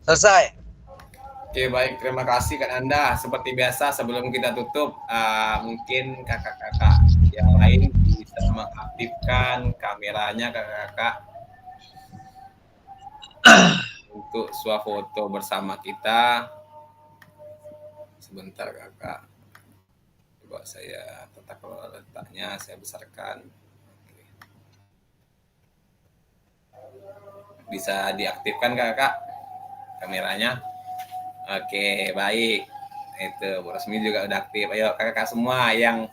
Selesai. Oke, baik. Terima kasih Kak Nanda. Seperti biasa, sebelum kita tutup, mungkin kakak-kakak yang lain bisa mengaktifkan kameranya kakak-kakak untuk swafoto bersama kita. Sebentar kakak. Coba saya tata kelola letaknya, saya besarkan. Oke. Bisa diaktifkan kakak kameranya. Oke, baik. Itu Bu Rosmi juga udah aktif. Ayo kakak-kakak semua yang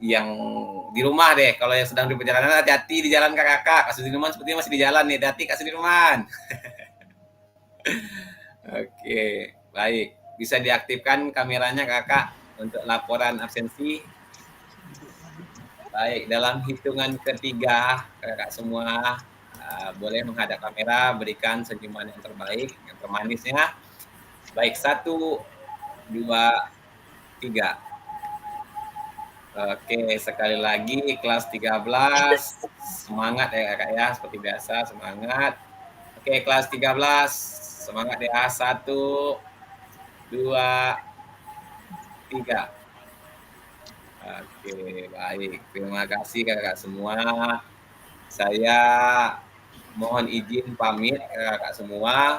di rumah deh. Kalau yang sedang di perjalanan, hati-hati di jalan kakak-kakak. Kak Sudirman sepertinya masih di jalan nih. Hati-hati Kak Sudirman. Oke, baik. Bisa diaktifkan kameranya kakak untuk laporan absensi. Baik, dalam hitungan ketiga kakak semua boleh menghadap kamera, berikan senyuman yang terbaik, yang termanisnya. Baik, 1, 2, 3. Oke, sekali lagi kelas 13. Semangat ya kakak ya, seperti biasa semangat. Oke, kelas 13. Semangat ya, 1, 2, 3. Oke, baik. Terima kasih kakak semua. Saya mohon izin pamit kakak semua.